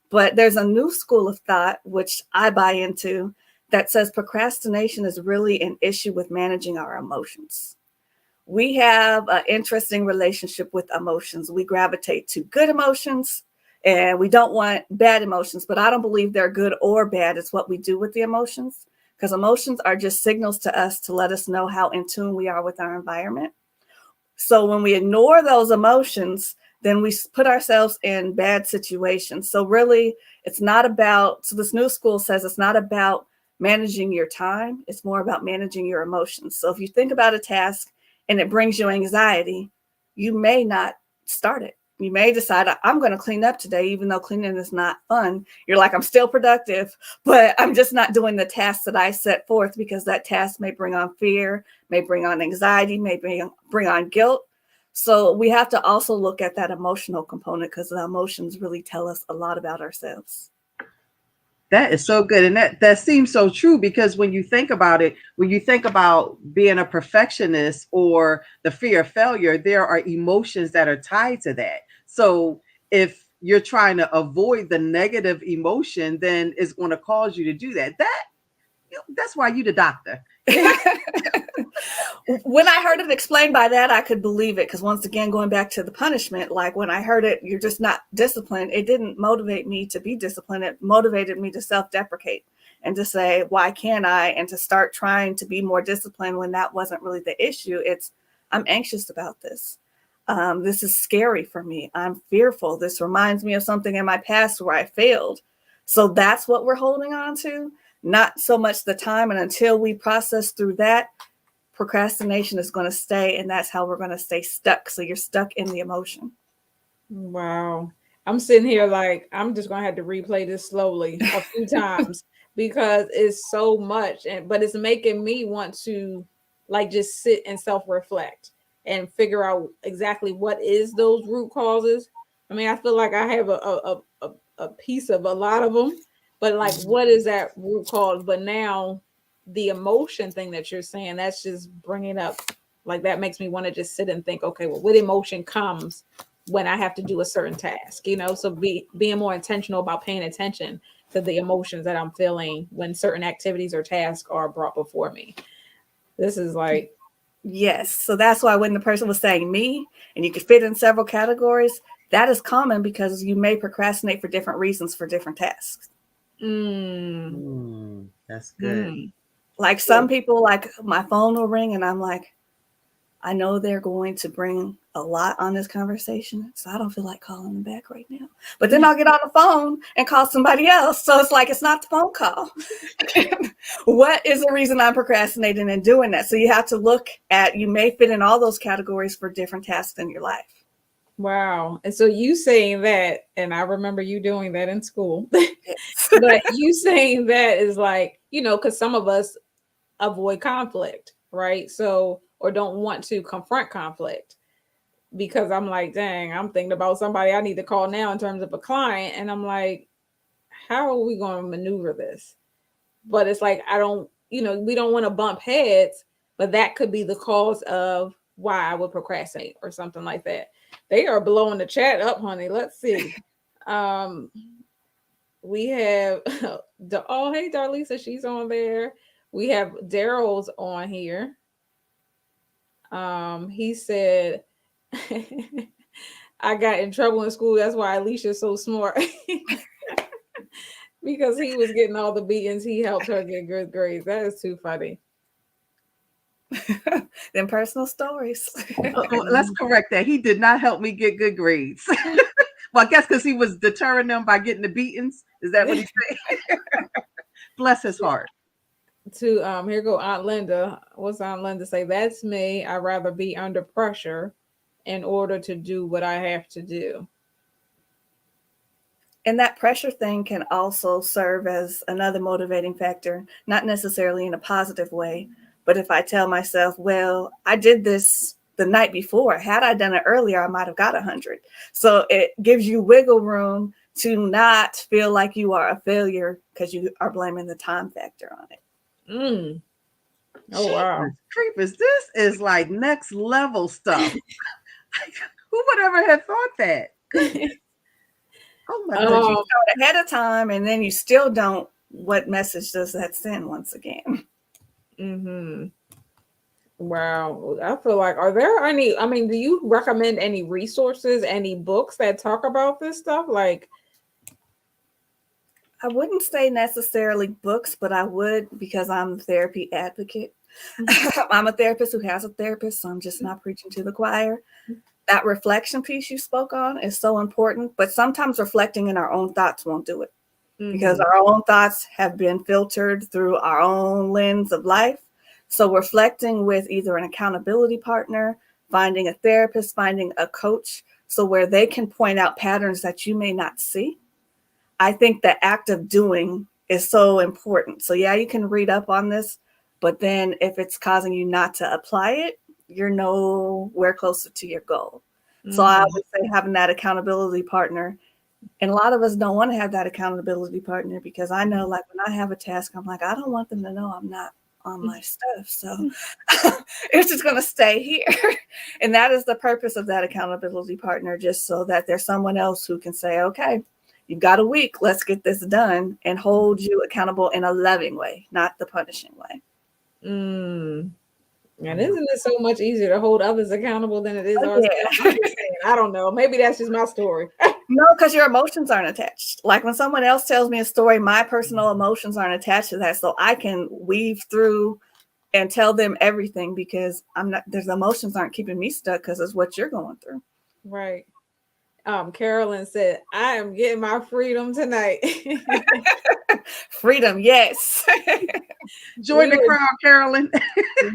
Speaker 7: But there's a new school of thought, which I buy into, that says procrastination is really an issue with managing our emotions. We have an interesting relationship with emotions. We gravitate to good emotions and we don't want bad emotions, but I don't believe they're good or bad. It's what we do with the emotions, because emotions are just signals to us to let us know how in tune we are with our environment. So when we ignore those emotions, then we put ourselves in bad situations. So really, it's not about, so this new school says it's not about managing your time. It's more about managing your emotions. So if you think about a task and it brings you anxiety, you may not start it. You may decide, I'm going to clean up today, even though cleaning is not fun. You're like, I'm still productive, but I'm just not doing the tasks that I set forth, because that task may bring on fear, may bring on anxiety, may bring on guilt. So we have to also look at that emotional component, because the emotions really tell us a lot about ourselves.
Speaker 1: That is so good. And that seems so true, because when you think about it, when you think about being a perfectionist or the fear of failure, there are emotions that are tied to that. So if you're trying to avoid the negative emotion, then it's going to cause you to do that. That's why you the doctor.
Speaker 7: When I heard it explained by that, I could believe it. Because once again, going back to the punishment, like when I heard it, you're just not disciplined. It didn't motivate me to be disciplined. It motivated me to self-deprecate and to say, why can't I? And to start trying to be more disciplined when that wasn't really the issue. It's, I'm anxious about this. This is scary for me. I'm fearful. This reminds me of something in my past where I failed. So that's what we're holding on to, not so much the time. And until we process through that, procrastination is going to stay, and that's how we're going to stay stuck. So you're stuck in the emotion.
Speaker 2: Wow. I'm sitting here like, I'm just going to have to replay this slowly a few times, because it's so much. But it's making me want to like just sit and self-reflect and figure out exactly what is those root causes. I mean, I feel like I have a piece of a lot of them, But like, what is that root cause? But now the emotion thing that you're saying, that's just bringing up, like, that makes me want to just sit and think, okay, well, what emotion comes when I have to do a certain task, So being more intentional about paying attention to the emotions that I'm feeling when certain activities or tasks are brought before me. This is like,
Speaker 7: yes. So that's why when the person was saying me, and you could fit in several categories, that is common because you may procrastinate for different reasons for different tasks.
Speaker 1: That's good.
Speaker 7: Like some people, like my phone will ring and I'm like, I know they're going to bring a lot on this conversation, so I don't feel like calling them back right now. But then I'll get on the phone and call somebody else. So it's like, it's not the phone call. What is the reason I'm procrastinating and doing that? So you have to look at, you may fit in all those categories for different tasks in your life.
Speaker 2: wow. And so you saying that, and I remember you doing that in school, but you saying that is like, because some of us avoid conflict, right? So, or don't want to confront conflict, because I'm like, dang, I'm thinking about somebody I need to call now in terms of a client. And I'm like, how are we going to maneuver this? But it's like, I don't, we don't want to bump heads, but that could be the cause of why I would procrastinate or something like that. They are blowing the chat up, honey. Let's see. We have, oh, hey, Darlisa, she's on there. We have Daryl's on here. He said, I got in trouble in school. That's why Alicia's so smart. Because he was getting all the beatings. He helped her get good grades. That is too funny.
Speaker 7: Them personal stories.
Speaker 1: Let's correct that. He did not help me get good grades. Well, I guess because he was deterring them by getting the beatings. Is that what he's saying? Bless his heart.
Speaker 2: Here go Aunt Linda. What's Aunt Linda say? That's me. I'd rather be under pressure in order to do what I have to do.
Speaker 7: And that pressure thing can also serve as another motivating factor, not necessarily in a positive way, but if I tell myself, well, I did this the night before. Had I done it earlier, I might have got 100. So it gives you wiggle room to not feel like you are a failure because you are blaming the time factor on it.
Speaker 2: Oh, wow.
Speaker 1: Creepers, this is like next level stuff. Who would ever have thought that?
Speaker 7: Oh my God. You start ahead of time and then you still don't. What message does that send once again?
Speaker 2: Wow. I feel like, are there any, do you recommend any resources, any books that talk about this stuff? Like,
Speaker 7: I wouldn't say necessarily books, but I would, because I'm a therapy advocate. I'm a therapist who has a therapist, so I'm just not preaching to the choir. That reflection piece you spoke on is so important, but sometimes reflecting in our own thoughts won't do it, because our own thoughts have been filtered through our own lens of life. So reflecting with either an accountability partner, finding a therapist, finding a coach, so where they can point out patterns that you may not see. I think the act of doing is so important. So yeah, you can read up on this, but then if it's causing you not to apply it, you're nowhere closer to your goal. So I would say having that accountability partner, and a lot of us don't want to have that accountability partner, because I know, like, when I have a task, I'm like, I don't want them to know I'm not on my stuff. So it's just going to stay here. And that is the purpose of that accountability partner, just so that there's someone else who can say, okay, you've got a week, let's get this done, and hold you accountable in a loving way, not the punishing way.
Speaker 2: And isn't it so much easier to hold others accountable than it is ourselves? Yeah. I don't know. Maybe that's just my story.
Speaker 7: No, because your emotions aren't attached. Like when someone else tells me a story, my personal emotions aren't attached to that. So I can weave through and tell them everything, because there's emotions aren't keeping me stuck, because it's what you're going through.
Speaker 2: Right. Carolyn said, I am getting my freedom tonight.
Speaker 7: Freedom, yes.
Speaker 1: Join the crowd, Carolyn.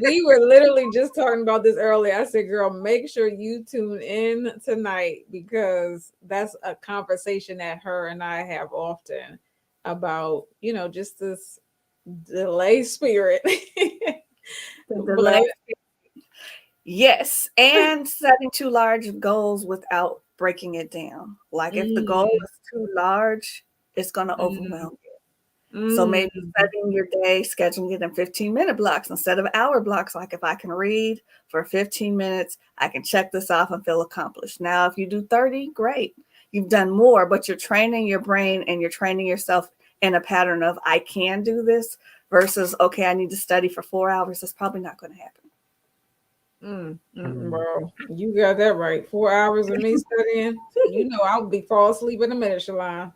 Speaker 2: We were literally just talking about this earlier. I said, girl, make sure you tune in tonight, because that's a conversation that her and I have often about, just this delay spirit.
Speaker 7: Delay. Yes, and setting too large goals without breaking it down. Like if the goal is too large, it's going to overwhelm you. So maybe
Speaker 2: Mm.
Speaker 7: setting your day, scheduling it in 15-minute blocks instead of hour blocks. Like if I can read for 15 minutes, I can check this off and feel accomplished. Now, if you do 30, great. You've done more, but you're training your brain and you're training yourself in a pattern of I can do this versus, okay, I need to study for 4 hours. That's probably not going to happen.
Speaker 2: Bro, you got that right. 4 hours of me studying. You know, I'll be fall asleep in a minute, Shalon.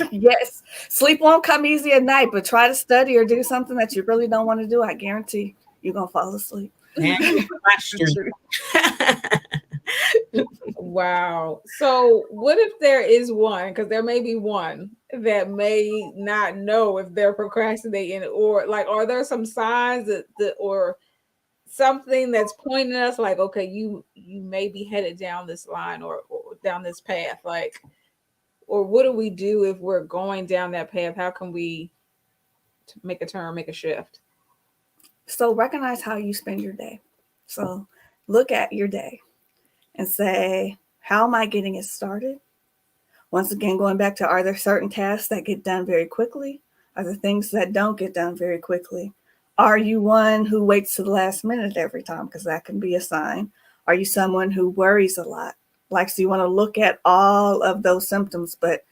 Speaker 7: Yes, sleep won't come easy at night, but try to study or do something that you really don't want to do. I guarantee you're going to fall asleep.
Speaker 3: Man, my street.
Speaker 2: Wow. So, what if there is one? Because there may be one that may not know if they're procrastinating, or like, are there some signs that or something that's pointing us like, okay, you may be headed down this line or down this path, like, or what do we do if we're going down that path? How can we make a turn, make a shift?
Speaker 7: So recognize how you spend your day. So look at your day and say, how am I getting it started? Once again, going back to, are there certain tasks that get done very quickly? Are there things that don't get done very quickly? Are you one who waits to the last minute every time? Because that can be a sign. Are you someone who worries a lot? Like, so you want to look at all of those symptoms, but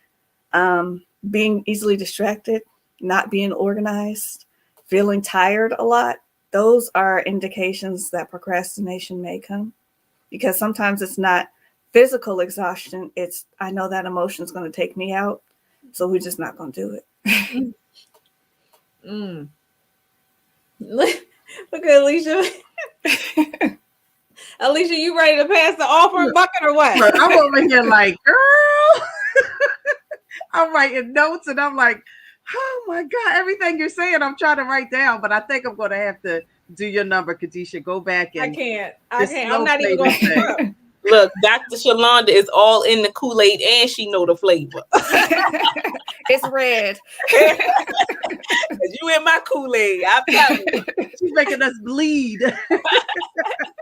Speaker 7: being easily distracted, not being organized, feeling tired a lot, those are indications that procrastination may come, because sometimes it's not physical exhaustion. It's, I know that emotion is going to take me out, so we're just not going to do it.
Speaker 2: Mm. Look at Alisha. Alisha, you ready to pass the offering bucket or what?
Speaker 1: Look, I'm over here like, girl. I'm writing notes and I'm like, oh my God, everything you're saying, I'm trying to write down, but I think I'm going to have to do your number, Kadesha. Go back and
Speaker 2: I can't.
Speaker 1: just
Speaker 2: I'm
Speaker 1: slow
Speaker 2: not
Speaker 1: play
Speaker 2: even going
Speaker 1: this
Speaker 2: to
Speaker 1: thing.
Speaker 2: keep up.
Speaker 3: Look, Dr. Shalonda is all in the Kool-Aid and she know the flavor.
Speaker 7: It's red.
Speaker 3: You in my Kool-Aid. I'm telling you.
Speaker 1: She's making us bleed.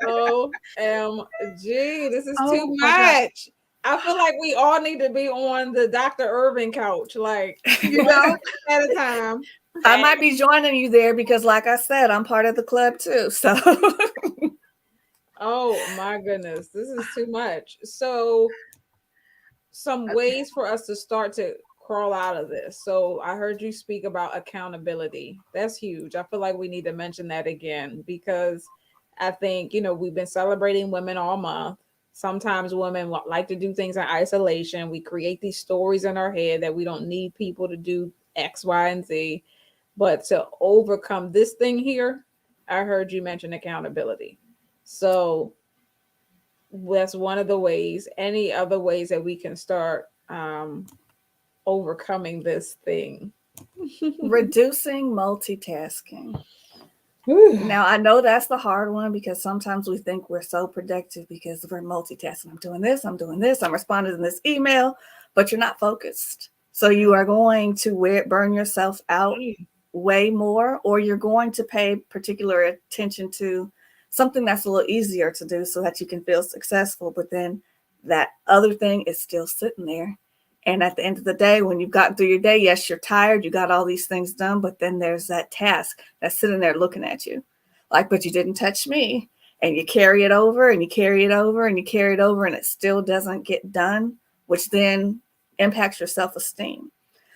Speaker 2: OMG, this is
Speaker 1: Oh
Speaker 2: too
Speaker 1: my God.
Speaker 2: much. I feel like we all need to be on the Dr. Irvin couch, like
Speaker 1: You
Speaker 2: one
Speaker 1: know?
Speaker 2: at a time.
Speaker 7: I might be joining you there because, like I said, I'm part of the club too. So,
Speaker 2: Oh my goodness, this is too much. So, some ways for us to start to crawl out of this. So, I heard you speak about accountability. That's huge. I feel like we need to mention that again because I think, we've been celebrating women all month. Sometimes women like to do things in isolation. We create these stories in our head that we don't need people to do X, Y, and Z. But to overcome this thing here, I heard you mention accountability. So that's one of the ways. Any other ways that we can start overcoming this thing?
Speaker 7: reducing multitasking. Now, I know that's the hard one because sometimes we think we're so productive because we're multitasking. I'm doing this, I'm responding to this email, but you're not focused. So you are going to burn yourself out way more, or you're going to pay particular attention to something that's a little easier to do so that you can feel successful. But then that other thing is still sitting there. And at the end of the day, when you've gotten through your day, yes, you're tired, you got all these things done, but then there's that task that's sitting there looking at you. Like, but you didn't touch me. And you carry it over and you carry it over and you carry it over and it still doesn't get done, which then impacts your self-esteem.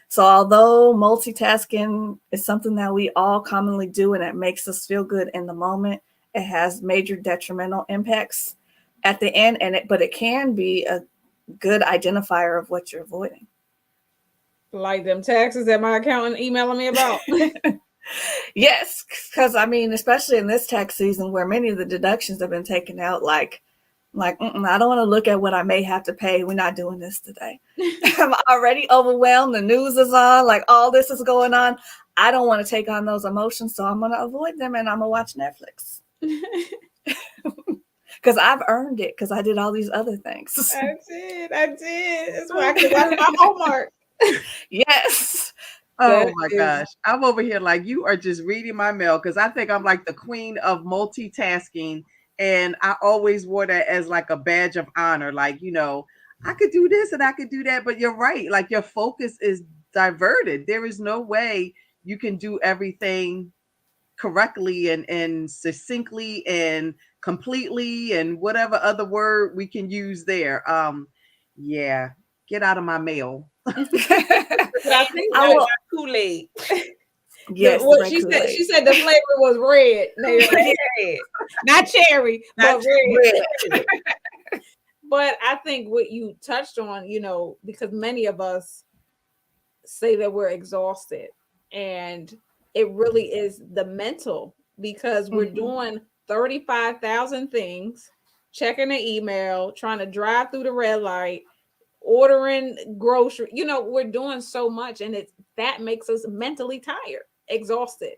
Speaker 7: So although multitasking is something that we all commonly do and it makes us feel good in the moment, it has major detrimental impacts at the end, but it can be a good identifier of what you're avoiding.
Speaker 2: Like them taxes that my accountant emailing me about.
Speaker 7: Yes, because I mean, especially in this tax season where many of the deductions have been taken out, like I don't want to look at what I may have to pay. We're not doing this today. I'm already overwhelmed. The news is on, like all this is going on. I don't want to take on those emotions, so I'm going to avoid them and I'm going to watch Netflix. Because I've earned it because I did all these other things.
Speaker 2: I did. That's why I can watch my homework.
Speaker 7: Yes.
Speaker 1: Oh my gosh. I'm over here like you are just reading my mail because I think I'm like the queen of multitasking. And I always wore that as like a badge of honor. Like, I could do this and I could do that. But you're right. Like your focus is diverted. There is no way you can do everything correctly and succinctly and completely and whatever other word we can use there. Yeah, get out of my mail.
Speaker 3: But I think
Speaker 7: I
Speaker 3: I
Speaker 7: will.
Speaker 3: got Kool-Aid.
Speaker 7: Yes, the
Speaker 2: What
Speaker 7: red
Speaker 2: she said,
Speaker 7: Kool-Aid.
Speaker 2: she said the flavor was red, Naomi.
Speaker 3: Yeah.
Speaker 2: Not cherry,
Speaker 3: Not
Speaker 2: but red.
Speaker 7: Red.
Speaker 2: But I think what you touched on, because many of us say that we're exhausted, and it really is the mental, because we're
Speaker 7: Mhm.
Speaker 2: doing 35,000 things, checking the email, trying to drive through the red light, ordering grocery. We're doing so much, and that makes us mentally tired, exhausted.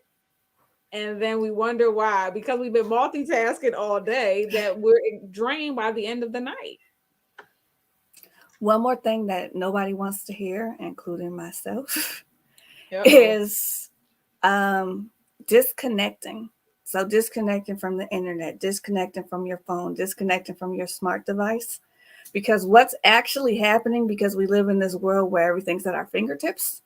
Speaker 2: And then we wonder why, because we've been multitasking all day, that we're drained by the end of the night.
Speaker 7: One more thing that nobody wants to hear, including myself,
Speaker 2: Uh-oh.
Speaker 7: is disconnecting. So disconnecting from the internet, disconnecting from your phone, disconnecting from your smart device. Because what's actually happening, because we live in this world where everything's at our fingertips,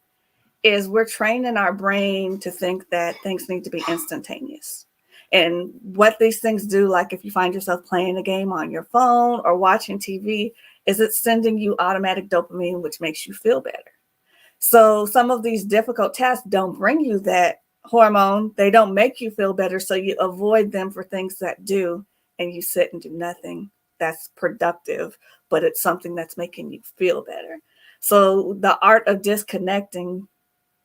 Speaker 7: is we're training our brain to think that things need to be instantaneous. And what these things do, like if you find yourself playing a game on your phone or watching TV, is it's sending you automatic dopamine, which makes you feel better. So some of these difficult tasks don't bring you that hormone. They don't make you feel better. So you avoid them for things that do, and you sit and do nothing that's productive, but it's something that's making you feel better. So the art of disconnecting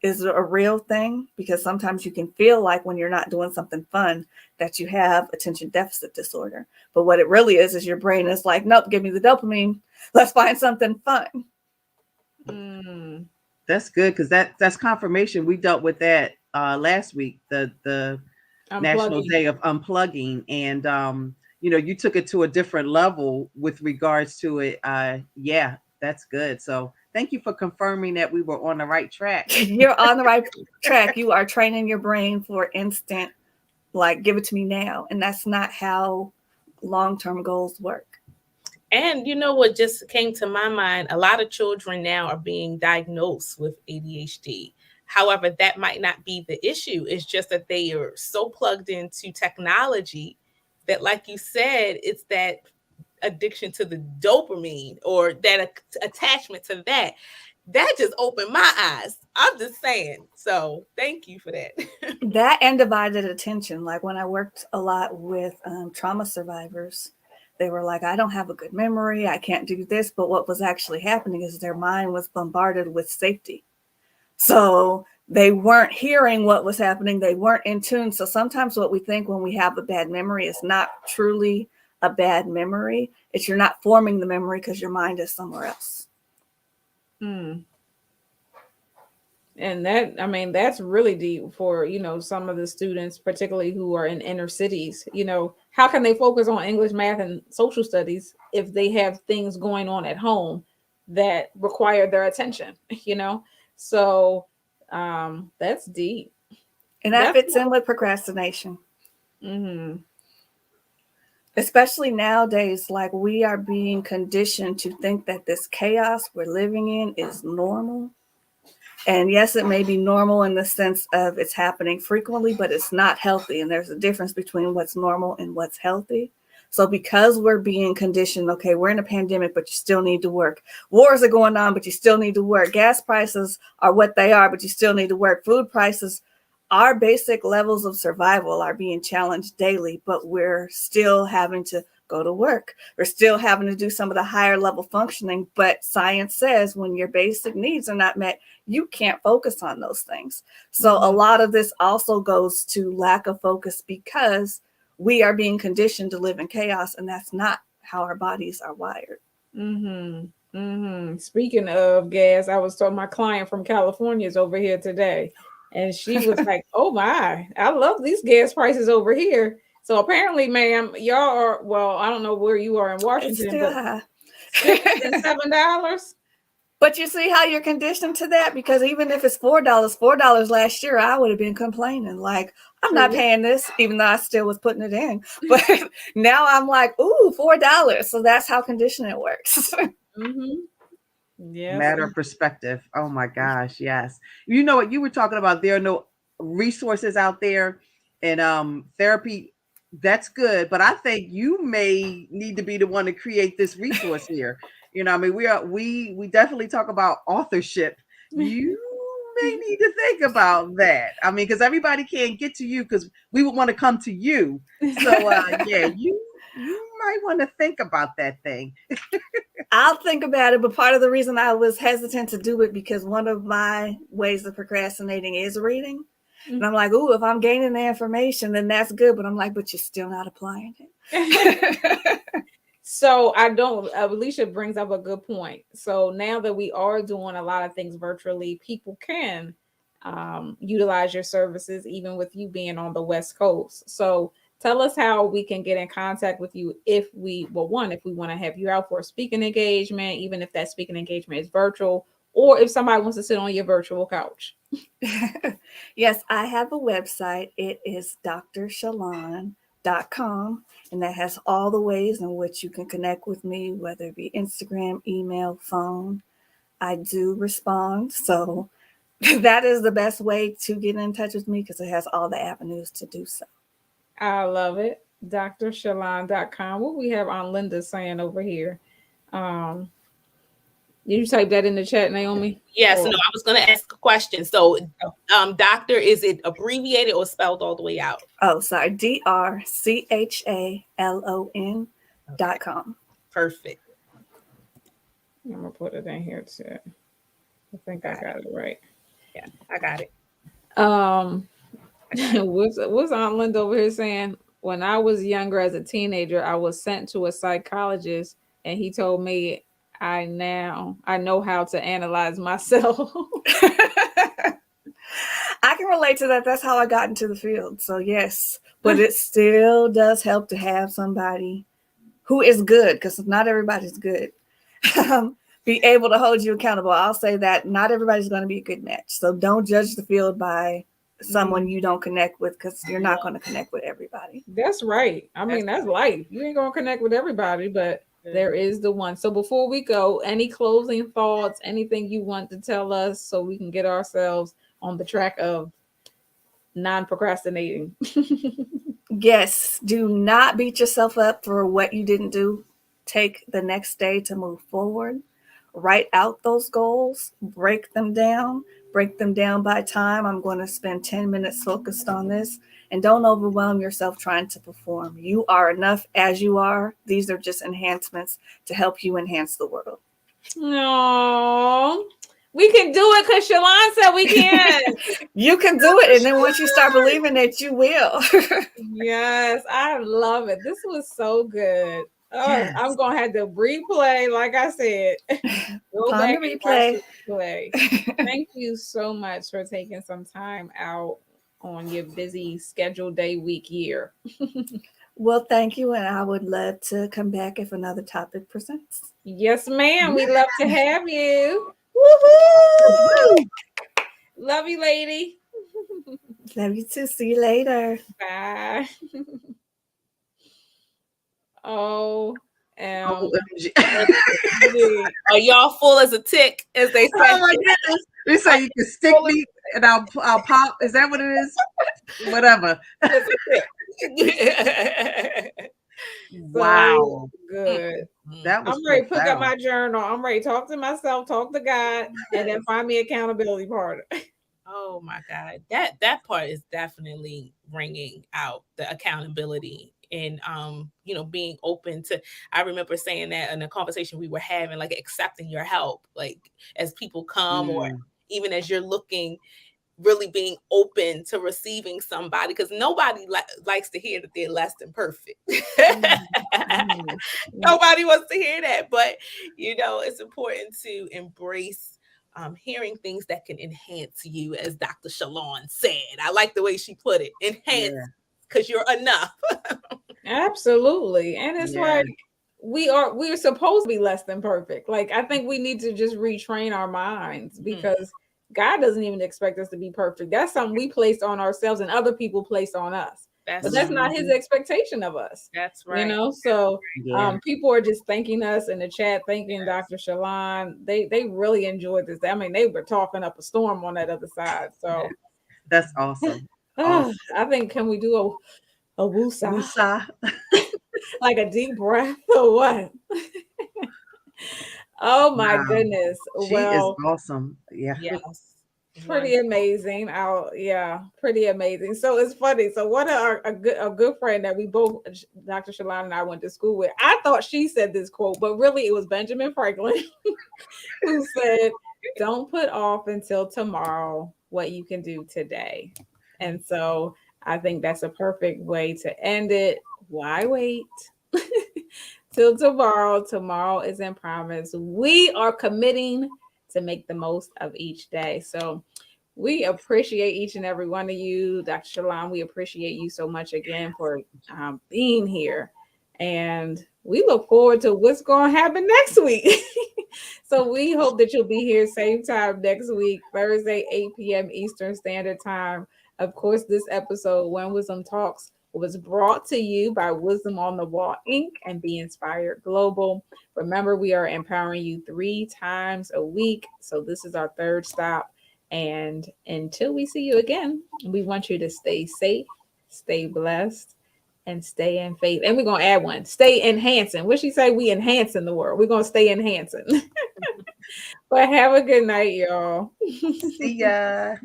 Speaker 7: is a real thing, because sometimes you can feel like when you're not doing something fun that you have attention deficit disorder. But what it really is your brain is like, nope, give me the dopamine. Let's find something fun.
Speaker 2: Mm.
Speaker 1: That's good because that's confirmation. We dealt with that last week, the National
Speaker 2: Unplugging.
Speaker 1: Day of Unplugging, and you took it to a different level with regards to it. Yeah, that's good. So thank you for confirming that we were on the right track.
Speaker 7: You're on the right track. You are training your brain for instant, like, give it to me now. And that's not how long-term goals work.
Speaker 3: And you know what just came to my mind? A lot of children now are being diagnosed with ADHD. However, that might not be the issue. It's just that they are so plugged into technology that, like you said, it's that addiction to the dopamine, or that attachment to that. That just opened my eyes. I'm just saying. So thank you for that.
Speaker 7: That and divided attention. Like when I worked a lot with trauma survivors, they were like, I don't have a good memory. I can't do this. But what was actually happening is their mind was bombarded with safety. So they weren't hearing what was happening. They weren't in tune. So sometimes what we think when we have a bad memory is not truly a bad memory. It's you're not forming the memory because your mind is somewhere else.
Speaker 2: Mm. And that's really deep for, some of the students, particularly who are in inner cities. How can they focus on English, math, and social studies if they have things going on at home that require their attention, So that's deep.
Speaker 7: And that
Speaker 2: That's
Speaker 7: fits in with procrastination.
Speaker 2: mm-hmm.
Speaker 7: Especially nowadays, like we are being conditioned to think that this chaos we're living in is normal. And yes, it may be normal in the sense of it's happening frequently, but it's not healthy. And there's a difference between what's normal and what's healthy. So because we're being conditioned, okay, we're in a pandemic, but you still need to work. Wars are going on, but you still need to work. Gas prices are what they are, but you still need to work. Food prices, our basic levels of survival are being challenged daily, but we're still having to go to work. We're still having to do some of the higher level functioning, but science says when your basic needs are not met, you can't focus on those things. So a lot of this also goes to lack of focus because we are being conditioned to live in chaos, and that's not how our bodies are wired.
Speaker 2: Mm-hmm. Mm-hmm. Speaking of gas, I was told my client from California is over here today, and she was like, "Oh my, I love these gas prices over here." So apparently, ma'am, y'all are, well, I don't know where you are in
Speaker 7: It's
Speaker 2: Washington,
Speaker 7: still
Speaker 2: but
Speaker 7: high.
Speaker 2: $6 and $7.
Speaker 7: But you see how you're conditioned to that? Because even if it's $4 last year, I would have been complaining. Like, I'm not paying this, even though I still was putting it in. But now I'm like, ooh, $4. So that's how conditioning works.
Speaker 2: Mm-hmm. Yes.
Speaker 1: Matter of perspective. Oh my gosh, yes. You know what you were talking about? There are no resources out there, and therapy. That's good, but I think you may need to be the one to create this resource here. I mean, we definitely talk about authorship. You may need to think about that. I mean, because everybody can't get to you because we would want to come to you. So yeah, you might want to think about that thing.
Speaker 7: I'll think about it, but part of the reason I was hesitant to do it because one of my ways of procrastinating is reading. And I'm like, ooh, if I'm gaining the information, then that's good. But I'm like, but you're still not applying it.
Speaker 2: So Alicia brings up a good point. So now that we are doing a lot of things virtually, people can utilize your services, even with you being on the West Coast. So tell us how we can get in contact with you if we want to have you out for a speaking engagement, even if that speaking engagement is virtual, or if somebody wants to sit on your virtual couch.
Speaker 7: Yes, I have a website. It is drshalon.com, and that has all the ways in which you can connect with me, whether it be Instagram, email, phone. I do respond. So that is the best way to get in touch with me because it has all the avenues to do so.
Speaker 2: I love it. drshalon.com. What we have on Linda saying over here. Did you type that in the chat, Naomi?
Speaker 3: Yes, no, I was going to ask a question. So, doctor, is it abbreviated or spelled all the way out?
Speaker 7: Oh, sorry. DRCHALON.com.
Speaker 3: Perfect.
Speaker 2: I'm going to put it in here too. I think I got it right.
Speaker 3: Yeah, I got it.
Speaker 2: What's Aunt Linda over here saying? When I was younger as a teenager, I was sent to a psychologist and he told me I know how to analyze myself.
Speaker 7: I can relate to that. That's how I got into the field. So yes, but it still does help to have somebody who is good, because not everybody's good, be able to hold you accountable. I'll say that not everybody's going to be a good match. So don't judge the field by someone you don't connect with, because you're not going to connect with everybody.
Speaker 2: That's right. I mean, that's life. You ain't going to connect with everybody, but there is the one. So before we go, any closing thoughts, anything you want to tell us so we can get ourselves on the track of non-procrastinating?
Speaker 7: Yes, do not beat yourself up for what you didn't do. Take the next day to move forward. Write out those goals, break them down by time. I'm going to spend 10 minutes focused on this, and don't overwhelm yourself trying to perform. You are enough as you are. These are just enhancements to help you enhance the world.
Speaker 2: No, we can do it because Shalon said we can.
Speaker 7: You can do it, and then once you start believing it, you will.
Speaker 2: Yes, I love it. This was so good. Oh, yes. I'm gonna have to replay, like I said. Go back and watch the replay. Thank you so much for taking some time out on your busy scheduled day, week, year.
Speaker 7: Well, thank you, and I would love to come back if another topic presents.
Speaker 2: Yes, ma'am. We'd love to have you. Woohoo! Love you, lady.
Speaker 7: Love you too. See you later.
Speaker 2: Bye. OMG.
Speaker 3: Are y'all full as a tick, as they say?
Speaker 1: Oh my goodness. They say you can stick me and I'll pop. Is that what it is? Whatever. Wow.
Speaker 2: So good.
Speaker 1: That was
Speaker 2: I'm ready to pick up my journal. I'm ready to talk to myself, talk to God, and then find me accountability partner.
Speaker 3: Oh my God. That part is definitely bringing out the accountability and being open to. I remember saying that in a conversation we were having, like accepting your help, like as people come or even as you're looking, really being open to receiving somebody, because nobody likes to hear that they're less than perfect. Nobody wants to hear that, but it's important to embrace hearing things that can enhance you, as Dr. Shalon said. I like the way she put it. Enhance, because you're enough.
Speaker 2: Absolutely. And it's like we're supposed to be less than perfect. Like, I think we need to just retrain our minds, because God doesn't even expect us to be perfect. That's something we placed on ourselves and other people placed on us. But that's not his expectation of us.
Speaker 3: That's right.
Speaker 2: You know, so
Speaker 1: Yeah.
Speaker 2: people are just thanking us in the chat, thanking Dr. Shalon. They really enjoyed this. I mean, they were talking up a storm on that other side. So
Speaker 1: That's awesome. Awesome.
Speaker 2: I think, can we do a woosah?
Speaker 1: Woosah.
Speaker 2: Like a deep breath or what? Oh my
Speaker 1: Wow.
Speaker 2: goodness.
Speaker 1: She is
Speaker 2: Well,
Speaker 1: awesome. Yeah.
Speaker 3: Yes.
Speaker 2: pretty amazing. Pretty amazing. So it's funny. So one of a good friend that we both, Dr. Shalon and I, went to school with, I thought she said this quote, but really it was Benjamin Franklin who said, "Don't put off until tomorrow what you can do today." And so I think that's a perfect way to end it. Why wait till tomorrow? Tomorrow isn't promised. We are committing to make the most of each day. So we appreciate each and every one of you. Dr. Shalon, we appreciate you so much again for being here. And we look forward to what's going to happen next week. So we hope that you'll be here same time next week, Thursday, 8 p.m. Eastern Standard Time. Of course, this episode, When Wisdom Talks, was brought to you by Wisdom on the Wall, Inc. and Be Inspired Global. Remember, we are empowering you 3 times a week. So this is our third stop. And until we see you again, we want you to stay safe, stay blessed, and stay in faith. And we're going to add one, stay enhancing. What she say? We enhancing the world. We're going to stay enhancing. But have a good night, y'all.
Speaker 1: See ya.